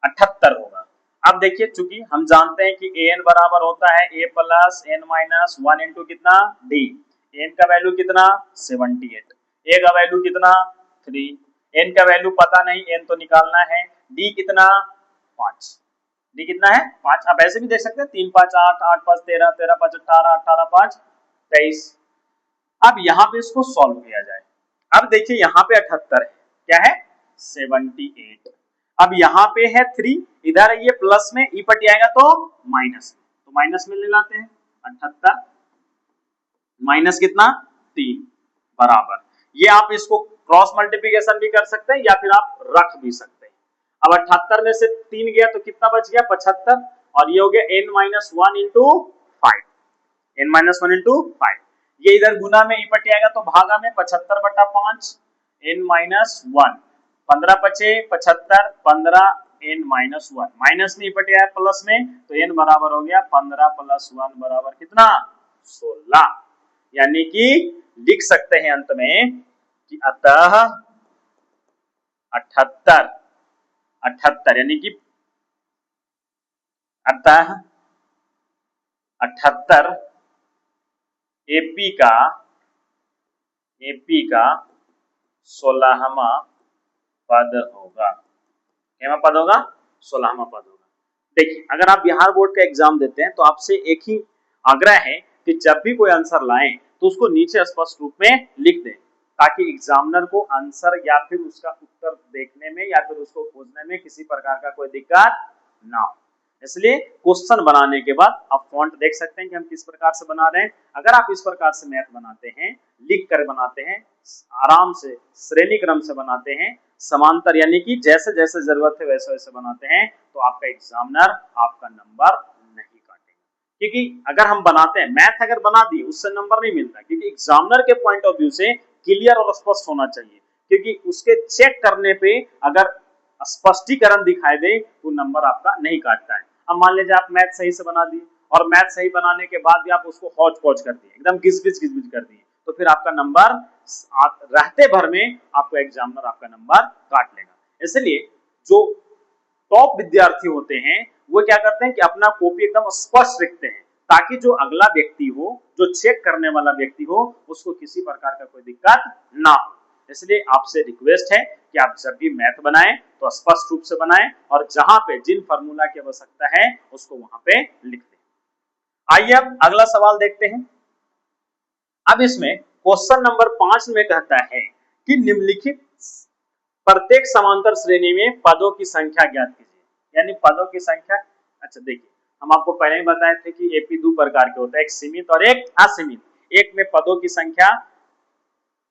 78 होगा। अब देखिए चूंकि हम जानते हैं कि an बराबर होता है a plus n minus 1 into कितना d, n का वैल्यू कितना 78, a का वैल्यू कितना 3, n का वैल्यू पता नहीं, n तो निकालना है, d कितना 5, d कितना है 5। आप ऐसे भी देख सकते हैं 3 5 8, 8 5 13, 13 5 18, 18 5 23। अब यहाँ पे इसको सॉल्व किया जाए। अब देखिए यहाँ पे 78 है, क्या है 78, अब यहाँ पे है 3, इधर ये प्लस में ई पटी आएगा तो माइनस में, तो माइनस में ले लाते हैं 78 माइनस कितना 3 बराबर, ये आप इसको क्रॉस मल्टीप्लिकेशन भी कर सकते हैं या फिर आप रख भी सकते हैं। अब 78 में से 3 गया तो कितना बच गया 75, और ये हो गया n minus 1 into 5, n minus 1 into 5, ये इधर गुना में इपट आएगा तो भागा में 75 बटा 5 n माइनस 1, 15 बचे 75, 15 n माइनस 1, माइनस में इपट आया प्लस में तो n बराबर हो गया 15 प्लस 1 बराबर कितना 16, यानी कि लिख सकते हैं अंत में कि अतः 78 78 यानी कि अतः 78 एपी का 16वां पद होगा, क्या पद होगा 16वां पद होगा। देखिए अगर आप बिहार बोर्ड का एग्जाम देते हैं तो आपसे एक ही आग्रह है कि जब भी कोई आंसर लाएं तो उसको नीचे स्पष्ट रूप में लिख दें, ताकि एग्जामिनर को आंसर या फिर उसका उत्तर देखने में या फिर उसको खोजने में किसी प्रकार का कोई दिक्कत ना हो। इसलिए क्वेश्चन बनाने के बाद आप फॉन्ट देख सकते हैं कि हम किस प्रकार से बना रहे हैं। अगर आप इस प्रकार से मैथ बनाते हैं, लिख कर बनाते हैं, आराम से श्रेणी क्रम से बनाते हैं, समांतर यानी कि जैसे जैसे जरूरत है वैसे वैसे बनाते हैं, तो आपका एग्जामिनर आपका नंबर नहीं काटेगा। क्योंकि अगर हम बनाते हैं मैथ अगर बना दिए उससे नंबर नहीं मिलता, क्योंकि एग्जामिनर के पॉइंट ऑफ व्यू से क्लियर और स्पष्ट होना चाहिए, क्योंकि उसके चेक करने पे अगर स्पष्टीकरण दिखाई दे तो नंबर आपका नहीं काटता है। अब मान लीजिए आप मैथ सही से बना दिए और मैथ सही बनाने के बाद भी आप उसको हौच पौच कर दिए, एकदम घिस घिस कर दिए, तो फिर आपका नंबर रहते भर में आपको एग्जामिनर आपका नंबर काट लेगा। इसलिए जो टॉप विद्यार्थी होते हैं वो क्या करते हैं कि अपना कॉपी एकदम स्पष्ट लिखते हैं, ताकि जो अगला व्यक्ति हो, जो चेक करने वाला व्यक्ति हो, उसको किसी प्रकार का कोई दिक्कत ना हो। इसलिए आपसे रिक्वेस्ट है कि आप जब भी मैथ बनाएं तो स्पष्ट रूप से बनाएं और जहां पे जिन फार्मूला की आवश्यकता है उसको वहां पे लिख दें। आइए अब अगला सवाल देखते हैं। अब इसमें क्वेश्चन नंबर 5 में कहता है कि निम्नलिखित प्रत्येक समांतर श्रेणी में पदों की संख्या ज्ञात कीजिए। यानी पदों की संख्या, अच्छा देखिए हम आपको पहले ही बताए थे कि एपी दो प्रकार के होता है, एक सीमित और एक असीमित। एक में पदों की संख्या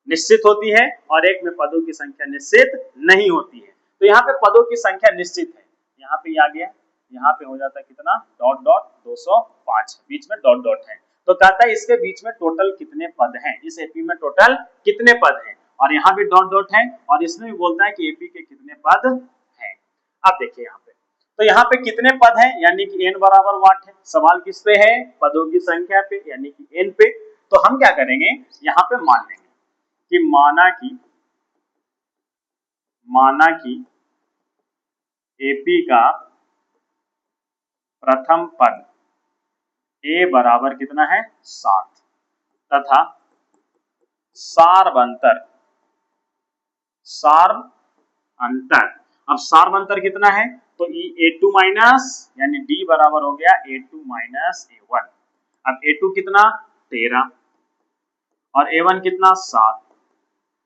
निश्चित होती है और एक में पदों की संख्या निश्चित नहीं होती है। तो यहाँ पे पदों की संख्या निश्चित है, यहाँ पे आ गया, यहाँ पे हो जाता है कितना, डॉट डॉट 205, बीच में डॉट डॉट है। तो कहता है इसके बीच में टोटल कितने पद हैं, इस एपी में टोटल कितने पद हैं, और यहाँ भी डॉट डॉट है और इसमें भी बोलता है कि एपी के कितने पद हैं। अब देखिए यहाँ पे, तो यहाँ पे कितने पद हैं, यानी कि n बराबर वाट है। सवाल किस पे है, पदों की संख्या पे, यानी कि n पे। तो हम क्या करेंगे, यहाँ पे मान लेंगे कि माना कि एपी का प्रथम पद ए बराबर कितना है 7 तथा सार्वंतर अब सार्वंतर कितना है, तो a2 माइनस यानी d बराबर हो गया a2 माइनस a1। अब a2 कितना 13 और a1 कितना 7।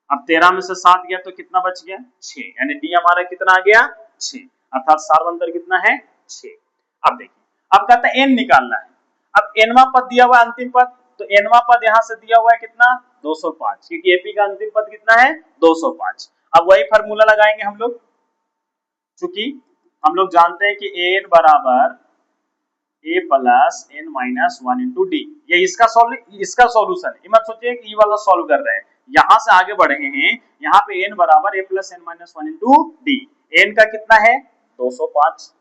अब 13 में से 7 गया तो कितना बच गया 6, यानी डी हमारा कितना आ गया 6, अर्थात सार्वंतर कितना है 6। अब देखिए, अब कहता है n निकालना है। अब nवां पद दिया हुआ है अंतिम पद, तो nवां पद यहां से दिया हुआ है कितना 205, क्योंकि एपी का अंतिम पद कितना है 205। अब वही फार्मूला लगाएंगे हम लोग, क्योंकि हम लोग जानते हैं कि an बराबर a plus n minus 1 into D, ये इसका सॉल्यूशन है। मत सोचिए कि ये वाला सॉल्व कर रहे हैं, यहां से आगे बढ़े हैं। यहाँ पे n बराबर a plus n minus 1 into D. n का कितना है 205,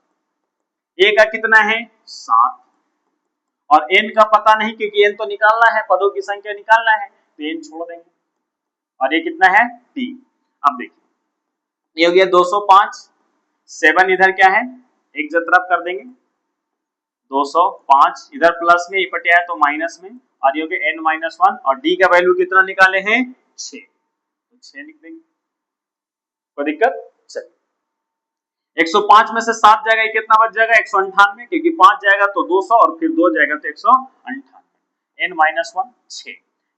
a का कितना है 7 और n का पता नहीं, क्योंकि n तो निकालना है, पदों की संख्या निकालना है, तो n छोड़ देंगे और ये कितना है d। अब देखिए ये हो गया 205, 7 इधर क्या है एक तरफ कर देंगे, 205 इधर प्लस में, इपटे है तो माइनस में, और ये हो गया n माइनस 1 और d का वैल्यू कितना निकाले हैं 6, तो 6 लिख देंगे, कोई दिक्कत। चलिए 105 में से 7 जाएगा ये कितना बच जाएगा 198, क्योंकि 5 जाएगा तो 200 और फिर 2 जाएगा तो 198, n माइनस 1 6,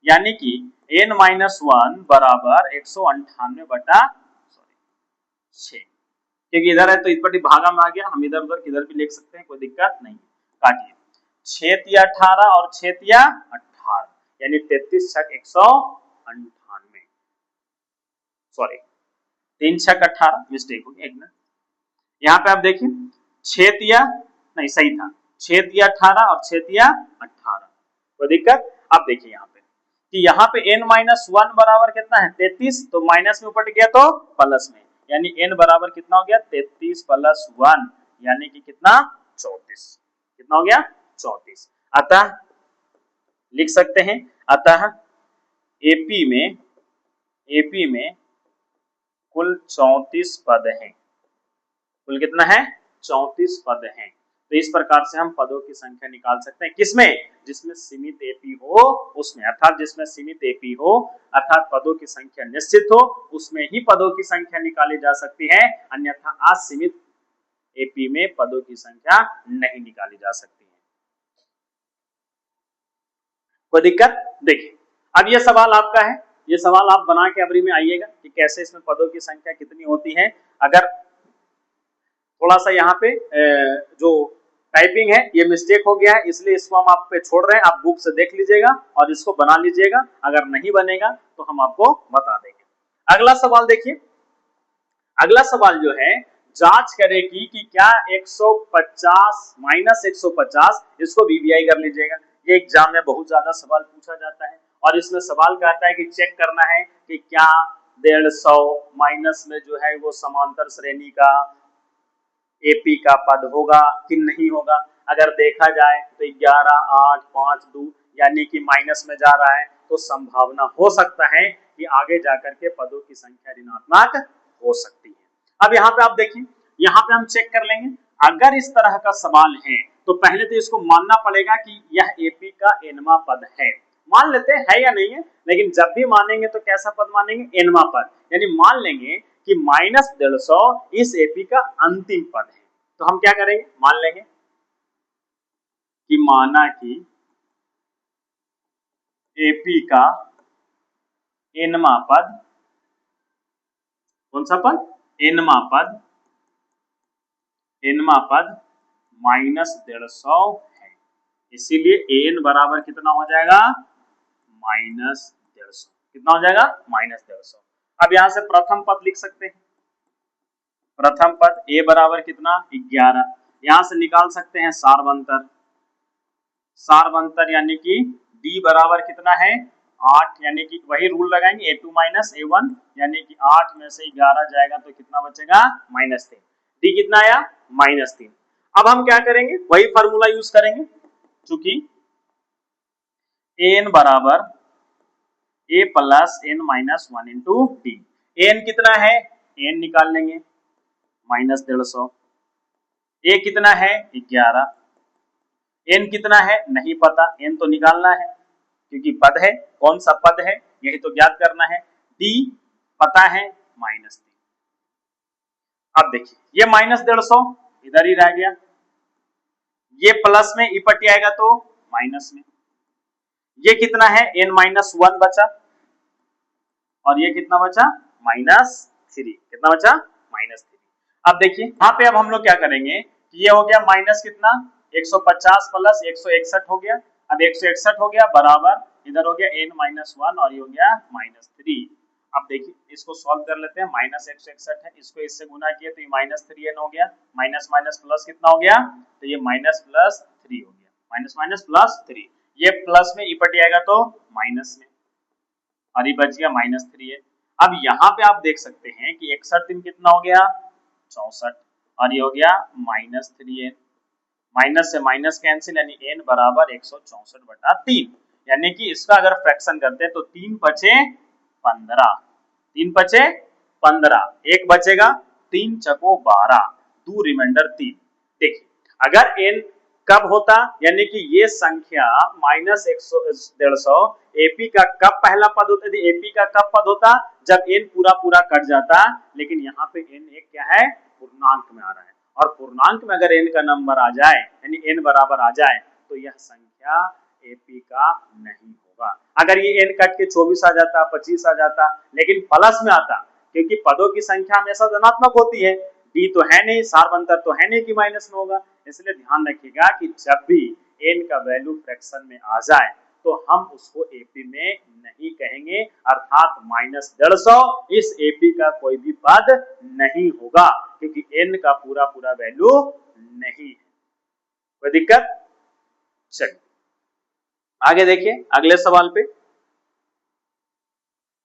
यानी कि n माइनस 1 बराबर 198 बटा 6, क्योंकि इधर है तो इधर भागा में आ गया, हम इधर उधर किधर भी लिख सकते हैं, कोई दिक्कत नहीं। काटिए 6 तिया 18 और 6 तिया 18, यानी 33 छक 198, सॉरी 3 छक 18, मिस्टेक हो गया एक मिनट। यहाँ पे आप देखिए 6 तिया नहीं सही था, 6 तिया 18 और 6 तिया 18, कोई दिक्कत। अब देखिए यहाँ पे कि यहाँ पे n माइनस 1 बराबर कितना है 33, तो माइनस में उपट गया तो प्लस में, यानी n बराबर कितना हो गया 33 प्लस 1, यानी कि कितना 34, कितना हो गया 34। अतः लिख सकते हैं, अतः एपी में कुल 34 पद हैं, कुल कितना है 34 पद हैं। तो इस प्रकार से हम पदों की संख्या निकाल सकते हैं, किसमें, जिसमें सीमित एपी हो उसमें, अर्थात जिसमें सीमित एपी हो अर्थात पदों की संख्या निश्चित हो, उसमें ही पदों की संख्या निकाली जा सकती है, अन्यथा असीमित एपी में पदों की संख्या नहीं निकाली जा सकती है। कोई दिक्कत। देखिए अब ये सवाल आपका है, ये सवाल आप बना के अबरी में आइएगा कि कैसे इसमें पदों की संख्या कितनी होती है। अगर थोड़ा सा यहाँ पे जो टाइपिंग है ये मिस्टेक हो गया है, इसलिए इसको हम आप पे छोड़ रहे हैं, आप बुक से देख लीजिएगा और इसको बना लीजिएगा, अगर नहीं बनेगा तो हम आपको बता देंगे। अगला सवाल देखिए, अगला सवाल जो है जांच करेगी कि क्या 150 माइनस 150, इसको वीवीआई कर लीजिएगा, ये एग्जाम में बहुत ज्यादा सवाल पूछा जाता है और इसमें सवाल कहता है कि चेक करना है कि क्या 150 माइनस में जो है वो समांतर श्रेणी का एपी का पद होगा कि नहीं होगा। अगर देखा जाए तो 11, 8, 5, 2 यानी कि माइनस में जा रहा है, तो संभावना हो सकता है कि आगे जाकर के पदों की संख्या ऋणात्मक हो सकती है। अब यहाँ पे आप देखिए, यहाँ पे हम चेक कर लेंगे, अगर इस तरह का सवाल है तो पहले तो इसको मानना पड़ेगा कि यह एपी का एनवा पद है। मान लेते हैं या नहीं है, लेकिन जब भी मानेंगे तो कैसा पद मानेंगे? एनवा पद, यानी मान लेंगे कि -150 इस एपी का अंतिम पद है। तो हम क्या करेंगे? मान लेंगे कि माना कि एपी का एनवा पद, कौन सा पद? एनवा पद, एनवा पद -150 है, इसीलिए एन बराबर कितना हो जाएगा? -150। कितना हो जाएगा? -150। अब यहां से प्रथम पद लिख सकते हैं, प्रथम पद ए बराबर कितना? 11। यहां से निकाल सकते हैं सारवंतर, सारवंतर यानी कि डी बराबर कितना है? 8, यानी कि वही रूल लगाएंगे a2 - a1, यानी कि 8 में से 11 जाएगा तो कितना बचेगा? -3। डी कितना आया? -3। अब हम क्या करेंगे? वही फॉर्मूला यूज करेंगे, चूंकि एन बराबर a plus n minus 1 into D. N कितना है? एन निकाल लेंगे, -150। ए कितना है? 11। एन कितना है? नहीं पता, एन तो निकालना है क्योंकि पद है। कौन सा पद है यही तो ज्ञात करना है। डी पता है -3। अब देखिए ये -150 इधर ही रह गया, ये प्लस में इपट आएगा तो माइनस में। ये कितना है? n-1 बचा, और ये कितना बचा? -3। कितना बचा? -3। अब देखिए यहाँ पे अब हम लोग क्या करेंगे कि ये हो गया माइनस कितना? 150 प्लस 161 हो गया। अब 161 हो गया बराबर इधर हो गया n-1 और ये हो गया -3। अब देखिए इसको सॉल्व कर लेते हैं। -161 है, इसको इससे गुना किया तो ये -3n हो गया, माइनस माइनस प्लस कितना हो गया? तो ये -+3 हो गया, -+3। ये प्लस में इपट आएगा तो माइनस में, और ये बच गया -3n। अब यहाँ पे आप देख सकते हैं कि 61 कितना हो गया? 64, और ये हो गया -3n। माइनस से माइनस कैंसिल, यानी n बराबर 164/3, यानी कि इसका अगर फ्रैक्शन करते हैं तो 3 बचे 15, 3 बचे 15, एक बचेगा, 3 चको 12, 2 रिमाइंडर 3। देखिए अगर n कब होता, यानी कि ये संख्या -150 एपी का कब पहला पद होता थी? एपी का कब पद होता? जब n पूरा पूरा कट जाता। लेकिन यहाँ पे n एक क्या है? पूर्णांक में आ रहा है, और पूर्णांक में अगर n का नंबर आ जाए, यानी n बराबर आ जाए, तो यह संख्या एपी का नहीं होगा। अगर ये n कट के 24 आ जाता, 25 आ जाता, लेकिन प्लस में आता, क्योंकि पदों की संख्या हमेशा धनात्मक होती है। डी तो है नहीं, सारवंतर तो है नहीं कि माइनस में होगा। इसलिए ध्यान रखिएगा कि जब भी n का वैल्यू फ्रैक्शन में आ जाए तो हम उसको एपी में नहीं कहेंगे, अर्थात -150 इस एपी का कोई भी पद नहीं होगा, क्योंकि n का पूरा पूरा वैल्यू नहीं है। कोई दिक्कत? चलिए आगे देखिए अगले सवाल पे।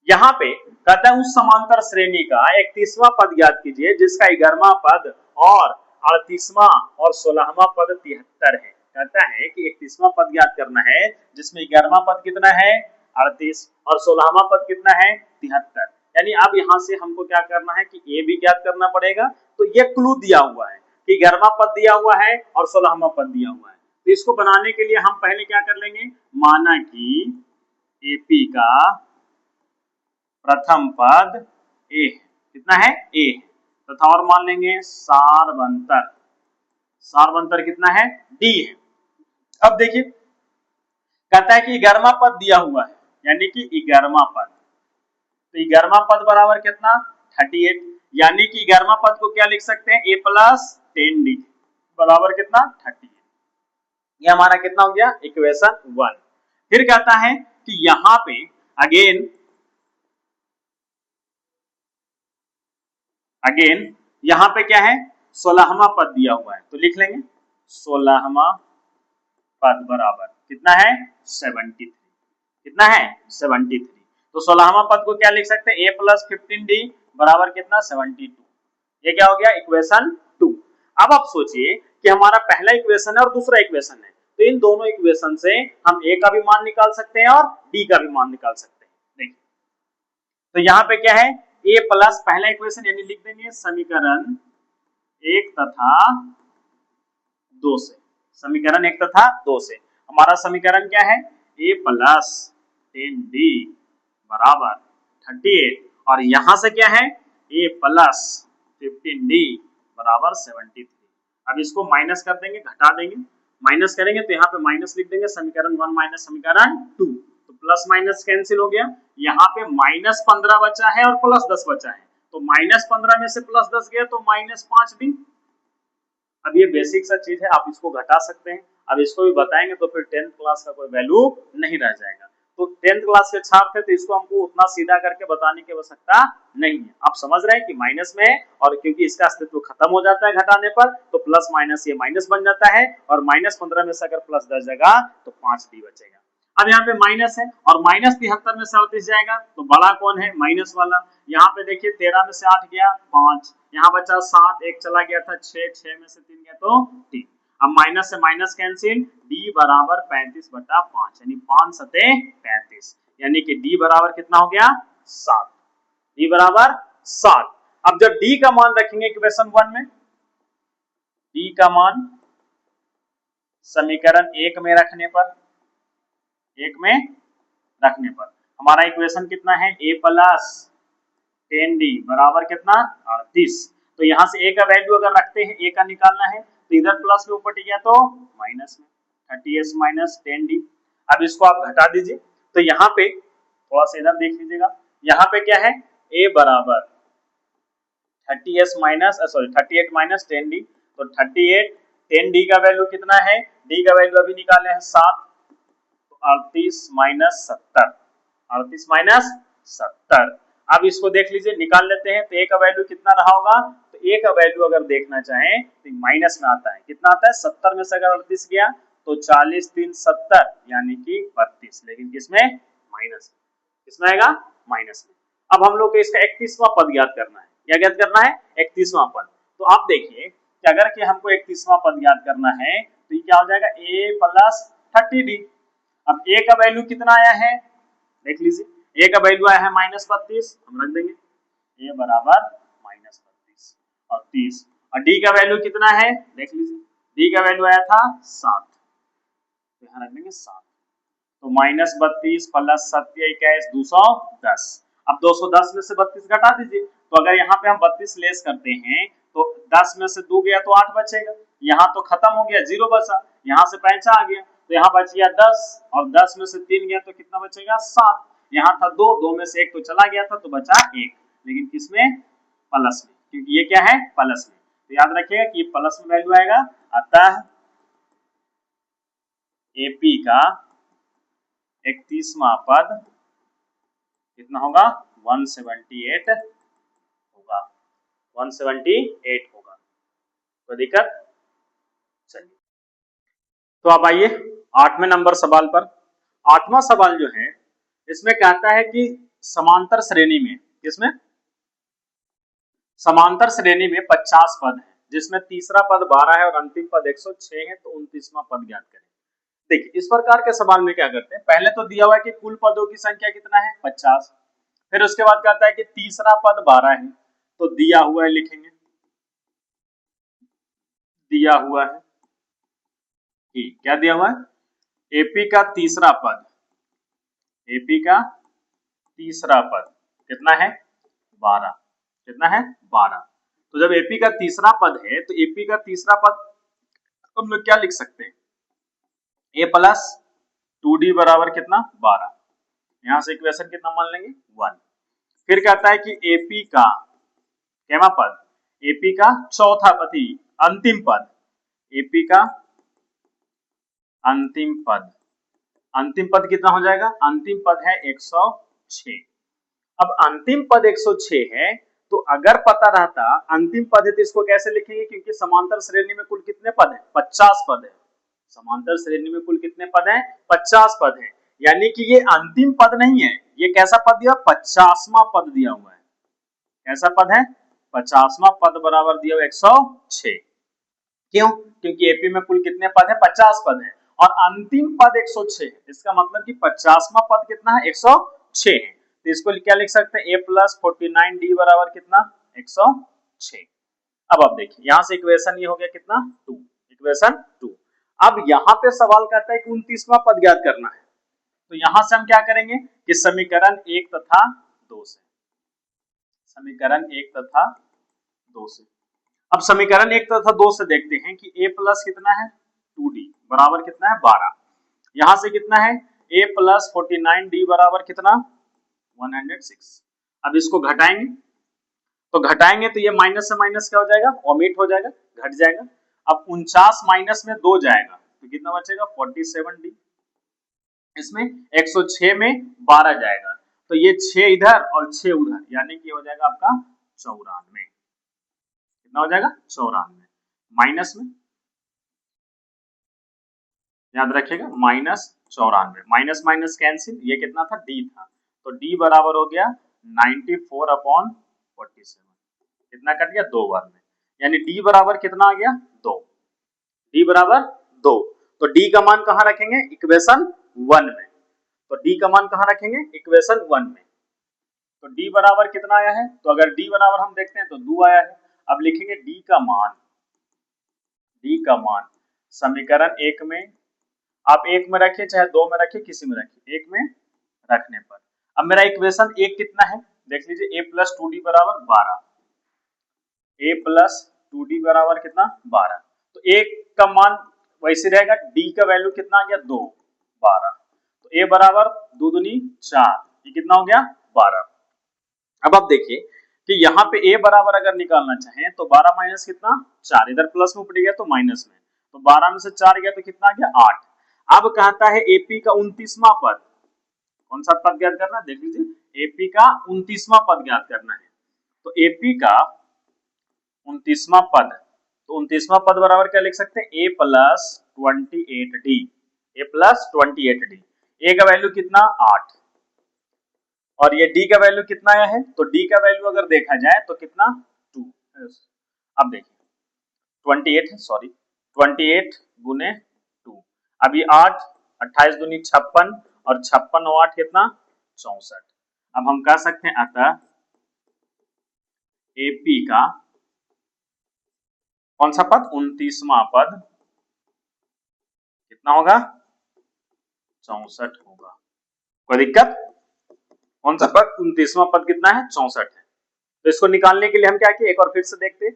यहाँ पे कहता है उस समांतर श्रेणी का 31वां पद ज्ञात कीजिए जिसका 11वां पद और 38वां और 16वां पद 73 है। कहता है कि 31वां पद ज्ञात करना है जिसमें 11वां पद कितना है? 38, और 16वां पद कितना है? 73। यानी अब यहाँ से हमको क्या करना है कि ए भी ज्ञात करना पड़ेगा। तो ये क्लू दिया हुआ है कि 11वां पद दिया हुआ है और 16वां पद दिया हुआ है। तो इसको बनाने के लिए हम पहले क्या कर लेंगे? माना कि एपी का प्रथम पद ए कितना है? ए, तथा और मान लेंगे सारवंतर, सारवंतर कितना है? डी है। अब देखिए कहता है कि 11वां पद दिया हुआ है, यानी कि 11वां पद, तो 11वां पद बराबर कितना? 38, यानी कि 11वां पद को क्या लिख सकते हैं? a प्लस 10d बराबर कितना? 38। ये हमारा कितना हो गया? इक्वेशन 1। फिर कहता है कि यहां पे अगेन यहां पे क्या है? 16वां पद दिया हुआ है, तो लिख लेंगे 16वां पद बराबर कितना है? 73। कितना है? 73। तो 16वां पद को क्या लिख सकते हैं? a प्लस 15d बराबर कितना? 72। ये क्या हो गया? इक्वेशन 2। अब आप सोचिए कि हमारा पहला इक्वेशन है और दूसरा इक्वेशन है, तो इन दोनों इक्वेशन से हम ए का भी मान निकाल सकते हैं और डी का भी मान निकाल सकते हैं। देखिए तो यहाँ पे क्या है, ए प्लस पहला इक्वेशन यानी लिख देंगे समीकरण 1 तथा 2 से, समीकरण 1 तथा 2 से हमारा समीकरण क्या है, ए प्लस 10d बराबर 38 और यहां से क्या है a प्लस 15d बराबर 73। अब इसको माइनस कर देंगे, घटा देंगे, माइनस करेंगे तो यहाँ पे माइनस लिख देंगे, समीकरण 1 माइनस समीकरण 2, तो प्लस माइनस कैंसिल हो गया, यहाँ पे माइनस 15 बचा है और प्लस 10 बचा है, तो माइनस 15 में से प्लस 10 गया तो माइनस 5d। अब ये बेसिक सा चीज है, आप इसको घटा सकते हैं, अब इसको भी बताएंगे तो फिर 10th क्लास का कोई वैल्यू नहीं रह जाएगा। तो 10th क्लास के छात्र थे तो इसको हमको उतना सीधा करके बताने की आवश्यकता नहीं है, आप समझ रहे हैं कि माइनस में है और क्योंकि इसका अस्तित्व खत्म हो जाता है घटाने पर तो प्लस माइनस ये माइनस बन जाता है और माइनस 15 में से अगर प्लस 10 जाएगा तो 5d बचेगा। अब यहाँ पे माइनस है और माइनस 73 में से 38 जाएगा तो बड़ा कौन है, माइनस वाला। यहाँ पे देखिए 13 में से 8 गया 5, यहाँ बचा 7, एक चला गया था 6 में से 3 गया तो 3। अब माइनस से माइनस कैंसिल, d बराबर 35/5 यानी 5 सते 35 यानी कि d बराबर कितना हो गया 7, d बराबर 7। अब जब d का मान रखेंगे इक्वेशन 1 में, d का मान समीकरण 1 में रखने पर, 1 में रखने पर हमारा इक्वेशन कितना है, a प्लस 10d बराबर कितना 38। तो यहां से a का वैल्यू अगर रखते हैं, a का निकालना है तो इधर प्लस में ऊपर गया तो माइनस में 30s माइनस 10d। अब इसको आप घटा दीजिए तो यहाँ पे थोड़ा सा इधर देख लीजिएगा, यहाँ पे क्या है a बराबर 38 माइनस 10d, तो 38 10d का वैल्यू कितना है, d का वैल्यू अभी निकाले हैं 7, 38 माइनस 70, 38 माइनस 70। अब इसको देख लीजिए, निकाल लेते हैं तो a का वैल्यू कितना रहा होगा, तो a का वैल्यू अगर देखना चाहें तो माइनस में आता है, कितना आता है 70 में से अगर 38 गया तो 40 3 70 यानी कि 32, लेकिन किसमें माइनस, किसमें आएगा माइनस में। अब हम लोग को इसका 31वां पद ज्ञात करना है, क्या ज्ञात करना है 31वां पद। तो आप देखिए कि अगर कि हमको 31वां पद ज्ञात करना है तो ये क्या हो जाएगा a प्लस 30d। अब a का वैल्यू कितना आया है देख लीजिए, a का वैल्यू आया है माइनस 32, हम रख देंगे a बराबर माइनस 32 और 30, और d का वैल्यू कितना है देख लीजिए, d का वैल्यू आया था 7, तो यहाँ रख देंगे 7, तो माइनस 32 प्लस 27 210। अब 210 में से 32 घटा दीजिए, तो अगर यहाँ पे हम 32 लेस करते हैं तो 10 में से 2 गया तो 8 बचेगा, यहाँ तो खत्म हो गया 0 बचा, यहाँ से 5 आ गया तो यहाँ बच गया 10 और 10 में से 3 गया तो कितना बचेगा 7, यहाँ था 2 में से 1 तो चला गया था तो बचा 1, लेकिन किसमें प्लस में, क्योंकि ये क्या है प्लस में। तो याद रखिएगा कि प्लस में वैल्यू आएगा, अतः एपी का 31वां पद कितना होगा 178 होगा, 178 होगा। कोई दिक्कत, चलिए तो अब आइए 8वें नंबर सवाल पर। 8वां सवाल जो है इसमें कहता है कि समांतर श्रेणी में, इसमें समांतर श्रेणी में 50 पद है जिसमें तीसरा पद 12 है और अंतिम पद 106 है, तो 29वां पद ज्ञात करें। देखिए इस प्रकार के सवाल में क्या करते हैं, पहले तो दिया हुआ है कि कुल पदों की संख्या कितना है 50, फिर उसके बाद कहता है कि तीसरा पद 12 है, तो दिया हुआ है लिखेंगे, दिया हुआ है कि क्या दिया हुआ है एपी का तीसरा पद, एपी का तीसरा पद कितना है 12, कितना है 12। तो जब एपी का तीसरा पद है तो एपी का तीसरा पद हम लोग क्या लिख सकते हैं, ए प्लस 2d बराबर कितना 12, यहां से इक्वेशन कितना मान लेंगे 1। फिर कहता है कि एपी का कैमा पद, एपी का चौथा पद अंतिम पद, एपी का अंतिम पद, अंतिम पद कितना हो जाएगा, अंतिम पद है 106। अब अंतिम पद 106 है तो अगर पता रहता अंतिम पद है तो इसको कैसे लिखेंगे, क्योंकि समांतर श्रेणी में कुल कितने पद है 50 पद है, समांतर श्रेणी में कुल कितने पद हैं 50 पद हैं, यानी कि ये अंतिम पद नहीं है, ये कैसा पद दिया 50वां पद दिया हुआ है, कैसा पद है 50वां पद बराबर दिया हुआ 106। क्यों, क्योंकि एपी में कुल कितने पद है, 50 पद है और अंतिम पद 106 है। इसका मतलब कि 50वां पद कितना है, 106 है। तो इसको क्या लिख सकते हैं, a प्लस 49d बराबर कितना, 106। अब आप देखिए यहां से इक्वेशन ये हो गया कितना, 2, इक्वेशन 2। अब यहां पे सवाल कहता है कि 29वां पद ज्ञात करना है। तो यहां से हम क्या करेंगे कि समीकरण 1 तथा 2 से, समीकरण 1 तथा 2 से, अब समीकरण 1 तथा 2 से देखते हैं कि a प्लस कितना है 2d बराबर कितना है 12, यहां से कितना है a प्लस 49d बराबर कितना 106। अब इसको घटाएंगे तो ये माइनस से माइनस क्या हो जाएगा, ओमिट हो जाएगा, घट जाएगा। अब 49 माइनस में 2 जाएगा तो कितना बचेगा 47d, इसमें 106 में 12 जाएगा तो ये 6 इधर और 6 उधर, यानी कि हो जाएगा आपका 94। कितना हो जाएगा 94, माइनस में याद रखिएगा -94, माइनस माइनस कैंसिल, ये कितना था d था, तो d बराबर हो गया 94/47, कितना कट गया 2 बार में, यानी d बराबर कितना आ गया 2, d बराबर 2। तो d का मान कहां रखेंगे, इक्वेशन 1 में, तो d का मान कहां रखेंगे, इक्वेशन 1 में। तो d बराबर कितना आया है, तो अगर d बराबर हम देखते हैं तो 2 आया है। अब लिखेंगे d का मान समीकरण 1 में, आप 1 में रखिए चाहे 2 में रखिए, किसी में रखिए, 1 में रखने पर अब मेरा इक्वेशन 1 कितना है, देख लीजिए a प्लस 2d बराबर 12, a प्लस 2d बराबर कितना 12, तो a का मान वैसे रहेगा, d का वैल्यू कितना आ गया 2, 12, तो a बराबर 2 दूनी 4, ये कितना हो गया 12। अब आप देखिए कि यहाँ पे a बराबर अगर निकालना चाहें तो 12 माइनस कितना 4, इधर प्लस में पड़ गया तो माइनस में, तो 12 में से 4 गया तो कितना आ गया 8। अब कहता है एपी का 29वां पद, कौन सा पद ज्ञात करना है, देख लीजिए एपी का 29वां पद ज्ञात करना है। तो एपी का 29वां पद, तो 29वां पद बराबर क्या लिख सकते हैं, a plus 28d, a plus 28d, a का वैल्यू कितना 8 और ये d का वैल्यू कितना आया है, तो d का वैल्यू अगर देखा जाए तो कितना 2, अब देखिए 28 है, सॉरी 28 गुने 2, अब ये 8, 28 दूनी 56 और 56 और 8 कितना 64। अब हम कह सकते हैं अतः एपी का कौन सा पद 29वां पद कितना होगा 64 होगा। कोई दिक्कत, कौन सा पद 29वां पद कितना है 64 है। तो इसको निकालने के लिए हम क्या किए, एक और फिर से देखते हैं,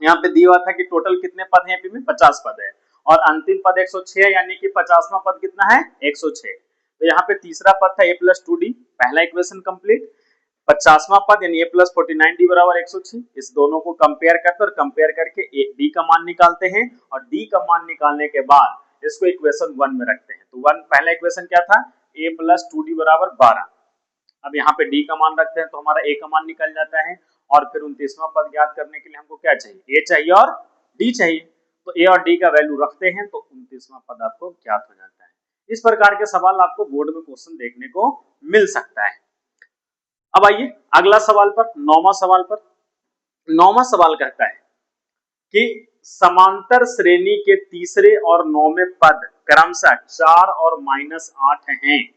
यहाँ पे दिया हुआ था कि टोटल कितने पद हैं एपी में 50 पद है और अंतिम पद 106 है, यानी कि 50वां पद कितना है 106। तो यहाँ पे तीसरा पद था a प्लस 2d, पहला इक्वेशन कंप्लीट। 50वां पद यानी a प्लस 49d बराबर 106, इस दोनों को कंपेयर करते और कंपेयर करके d का मान निकालते हैं और d का मान निकालने के बाद इसको इक्वेशन 1 में रखते हैं। तो 1 पहला इक्वेशन क्या था, a प्लस 2d बराबर 12। अब यहाँ पे d का मान रखते हैं तो हमारा a का मान निकल जाता है और फिर 29वां पद ज्ञात करने के लिए हमको क्या चाहिए, a चाहिए और d चाहिए, तो a और d का वैल्यू रखते हैं तो 29वां पद आपको ज्ञात हो जाता है। इस प्रकार के सवाल आपको बोर्ड में क्वेश्चन देखने को मिल सकता है। अब आइए अगला सवाल पर, 9वां सवाल पर। 9वां सवाल कहता है कि समांतर श्रेणी के तीसरे और 9वें पद क्रमशः 4 और -8 हैं,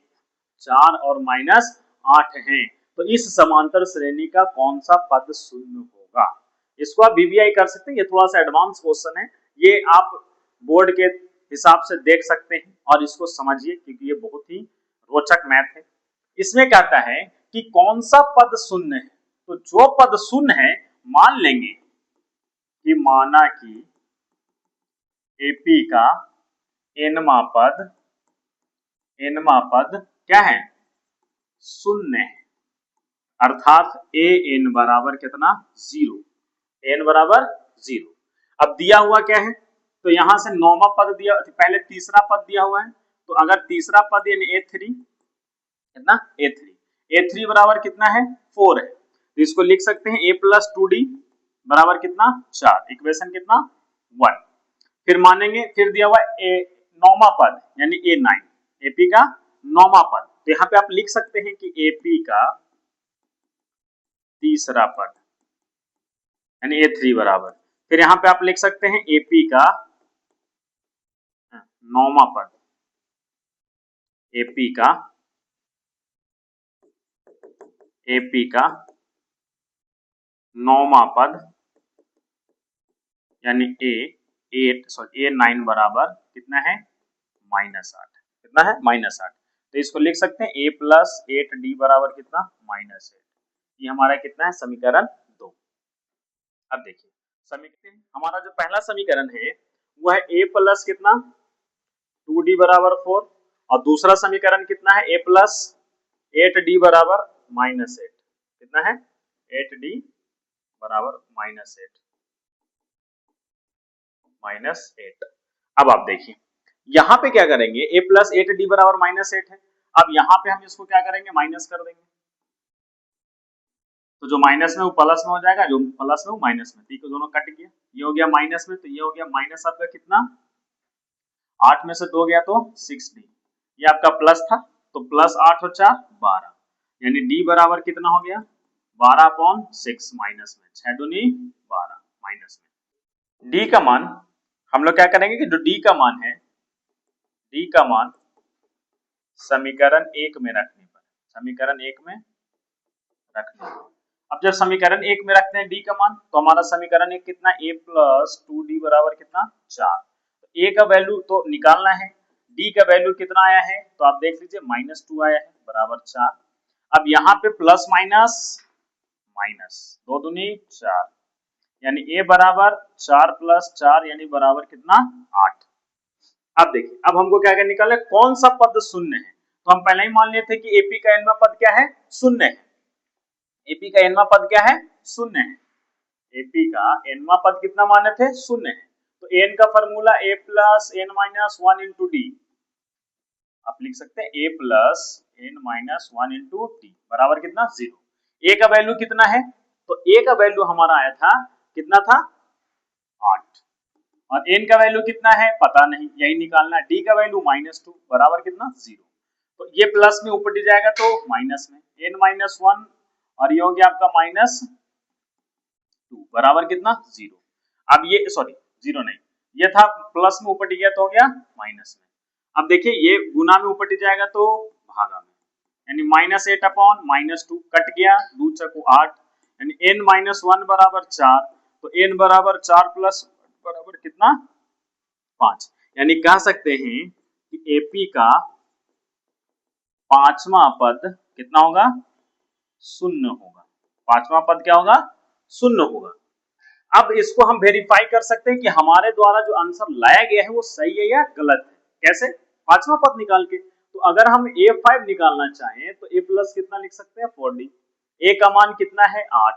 4 और -8 हैं, तो इस समांतर श्रेणी का कौन सा पद शून्य होगा। इसको आप वीवीआई कर सकते हैं, ये थोड़ा सा एडवांस क्वेश्चन है, ये आप बोर्ड के हिसाब से देख सकते हैं और इसको समझिए क्योंकि ये बहुत ही रोचक मैथ है। इसमें कहता है कि कौन सा पद शून्य है, तो जो पद शून्य है मान लेंगे कि माना कि एपी का एनवां पद क्या है शून्य है, अर्थात ए एन बराबर कितना 0, एन बराबर 0। अब दिया हुआ क्या है, तो यहां से 9वां पद दिया, पहले तीसरा पद दिया हुआ है, तो अगर तीसरा पद यानी a3 कितना a3 बराबर कितना है 4 है, तो इसको लिख सकते हैं a प्लस 2d बराबर कितना 4, इक्वेशन कितना 1। फिर मानेंगे, फिर दिया हुआ ए 9वां पद यानी a9, एपी का 9वां पद, तो यहाँ पे आप लिख सकते हैं कि एपी का तीसरा पद यानी a3 बराबर, फिर यहाँ पे आप लिख सकते हैं एपी का नौवां पद एपी का नौवां पद यानी ए 9 बराबर कितना है -8। कितना है -8। तो इसको लिख सकते हैं a प्लस 8d बराबर कितना -8। ये हमारा कितना है समीकरण 2। अब देखिए समीकरण हमारा जो पहला समीकरण है वो है a प्लस कितना 2d बराबर 4 और दूसरा समीकरण कितना है a प्लस 8d बराबर -8। कितना है 8d बराबर -8। अब आप देखिए यहाँ पे क्या करेंगे a प्लस 8d बराबर -8 है। अब यहाँ पे हम इसको क्या करेंगे माइनस कर देंगे, तो जो माइनस में वो प्लस में हो जाएगा, जो प्लस में वो माइनस में, ठीक है दोनों कट गया, ये हो गया माइनस में तो ये हो गया माइनस आपका कितना 8 में से 2 गया तो 6d, ये आपका प्लस था तो प्लस 8 और 4 12 यानी d बराबर कितना हो गया 12/6 माइनस में 6 दूनी 12 माइनस में d का मान हम लोग क्या करेंगे कि जो d का मान है d का मान समीकरण 1 में रखने पर, समीकरण 1 में रखने पर, अब जब समीकरण 1 में रखते हैं d का मान तो हमारा समीकरण 1 कितना a प्लस 2d बराबर कितना 4। तो a का वैल्यू तो निकालना है, d का वैल्यू कितना आया है तो आप देख लीजिए -2 आया है बराबर 4। अब यहाँ पे प्लस माइनस माइनस 2 दूनी 4 यानी a बराबर 4 प्लस 4 यानी बराबर कितना 8। अब देखिए अब हमको क्या क्या निकालना है कौन सा पद शून्य है, तो हम पहले ही मान लिए थे कि एपी का nवां पद क्या है शून्य है। एपी का nवां पद क्या है शून्य है। एपी का nवां पद कितना माने थे शून्य है। तो n का formula a plus n minus 1 into D, आप लिख सकते हैं a plus n minus 1 into D बराबर कितना 0। a का वैल्यू कितना है तो a का वैल्यू हमारा आया था कितना था 8 और n का वैल्यू कितना है पता नहीं, यही निकालना है। d का वैल्यू -2 बराबर कितना 0। तो ये प्लस में ऊपर जाएगा तो माइनस में n माइनस 1 और ये हो गया आपका -2 बराबर कितना 0। अब ये सॉरी 0 नहीं, ये था प्लस में ऊपर गया तो हो गया माइनस में। अब देखिए ये गुना में ऊपर जाएगा तो भागा में यानी -8/-2 कट गया 2 चको 8 यानी n-1 बराबर 4 तो n बराबर 4 प्लस बराबर कितना 5 यानी कह सकते हैं कि एपी का पांचवा पद कितना होगा शून्य होगा। पांचवा पद क्या होगा शून्य होगा। अब इसको हम वेरीफाई कर सकते हैं कि हमारे द्वारा जो आंसर लाया गया है वो सही है या गलत है। कैसे पांचवा पद निकाल के, तो अगर हम a5 निकालना चाहें तो a प्लस कितना लिख सकते हैं 4d, a का मान कितना है 8,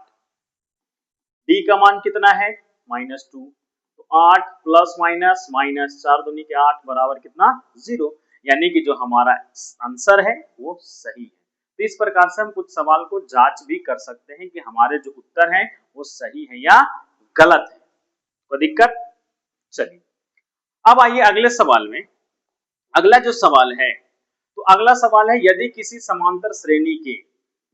d का मान कितना है -2 तो 8 प्लस माइनस माइनस 4 दूनी के 8 बराबर कितना 0 यानी कि जो हमारा आंसर है वो सही है। तो इस प्रकार से हम कुछ सवाल को जांच भी कर सकते हैं कि हमारे जो उत्तर हैं वो सही है या गलत है। कोई दिक्कत? चलिए अब आइए अगले सवाल में। अगला जो सवाल है तो अगला सवाल है यदि किसी समांतर श्रेणी के,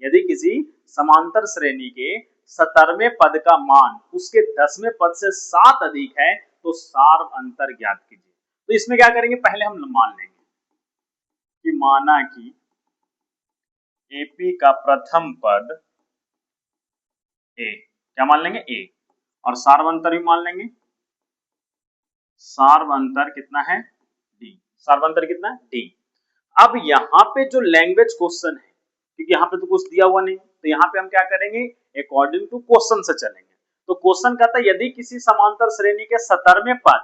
यदि किसी समांतर श्रेणी के 17वें पद का मान उसके 10वें पद से 7 अधिक है तो सार अंतर ज्ञात कीजिए। तो इसमें क्या करेंगे पहले हम मान लेंगे कि माना कि एपी का प्रथम पद ए, क्या मान लेंगे ए, और सार्वंतर भी मान लेंगे, सार्वंतर कितना है डी, सार्वंतर कितना है डी। अब यहाँ पे जो लैंग्वेज क्वेश्चन है क्योंकि यहाँ पे तो कुछ दिया हुआ नहीं तो यहाँ पे हम क्या करेंगे अकॉर्डिंग टू क्वेश्चन से चलेंगे। तो क्वेश्चन कहता है यदि किसी समांतर श्रेणी के 17वें पद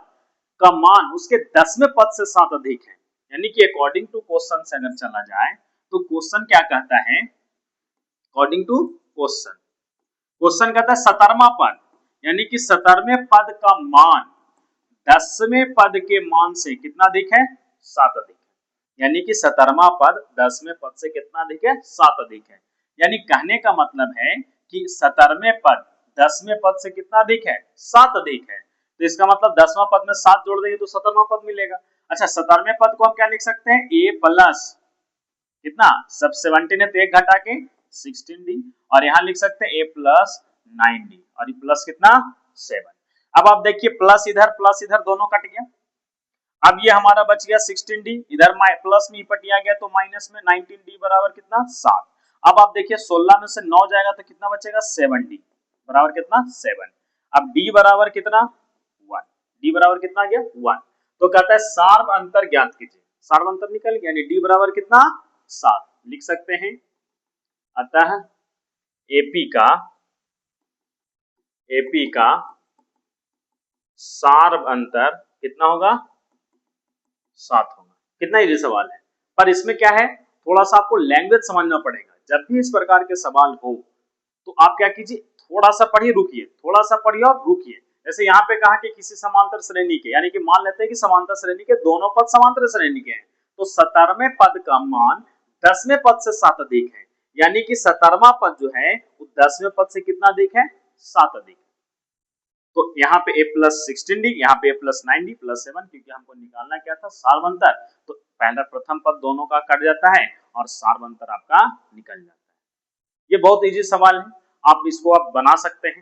का मान उसके 10वें पद से 7 अधिक है, यानी कि अकॉर्डिंग टू क्वेश्चन से अगर चला जाए तो क्वेश्चन क्या कहता है अकॉर्डिंग टू क्वेश्चन, क्वेश्चन कहता है 17वां पद यानी कि 17वें पद का मान 10वें पद के मान से कितना अधिक है 7 अधिक है, यानी कि 17वां पद 10वें पद से कितना अधिक है 7 अधिक है। यानी कहने का मतलब है कि 17वें पद 10वें पद से कितना अधिक है 7 अधिक है। तो इसका मतलब 10वां पद में 7 जोड़ देंगे तो 17वां पद मिलेगा। अच्छा 17वें पद को हम क्या लिख सकते हैं a प्लस कितना सब 17 है तो एक घटा के 16d और यहाँ लिख सकते हैं a प्लस 9d और ये प्लस कितना 7। अब आप देखिए प्लस इधर दोनों कट गया। अब ये हमारा बच गया 16d, इधर प्लस में पटिया गया तो माइनस में 19d बराबर कितना 7। अब आप देखिए 16 में से 9 जाएगा तो कितना बचेगा 7d बराबर कितना 7। अब d बराबर कितना 1, d बराबर कितना आ गया 1। तो कहता है सार्व अंतर ज्ञात कीजिए, सार्व अंतर निकल गया यानी d बराबर कितना 7 लिख सकते हैं। अतः एपी का सार्व अंतर कितना होगा 7 होगा। कितना इजी सवाल है, पर इसमें क्या है थोड़ा सा आपको लैंग्वेज समझना पड़ेगा। जब भी इस प्रकार के सवाल हो तो आप क्या कीजिए थोड़ा सा पढ़िए रुकिए, थोड़ा सा पढ़िए और रुकिए। जैसे यहाँ पे कहा कि किसी समांतर श्रेणी के, यानी कि मान लेते हैं कि समांतर श्रेणी के दोनों पद समांतर श्रेणी के हैं, तो 17वें पद का मान 10वें पद से 7 अधिक है, यानी कि 17वां पद जो है वो 10वें पद से कितना अधिक है 7 अधिक है। तो यहाँ पे a प्लस 16d, यहाँ पे a प्लस 9d प्लस 7, क्योंकि हमको निकालना क्या था सार्व अंतर, तो पहला प्रथम पद दोनों का कट जाता है और सार्व अंतर आपका निकल जाता है। ये बहुत इजी सवाल है, आप इसको आप बना सकते हैं।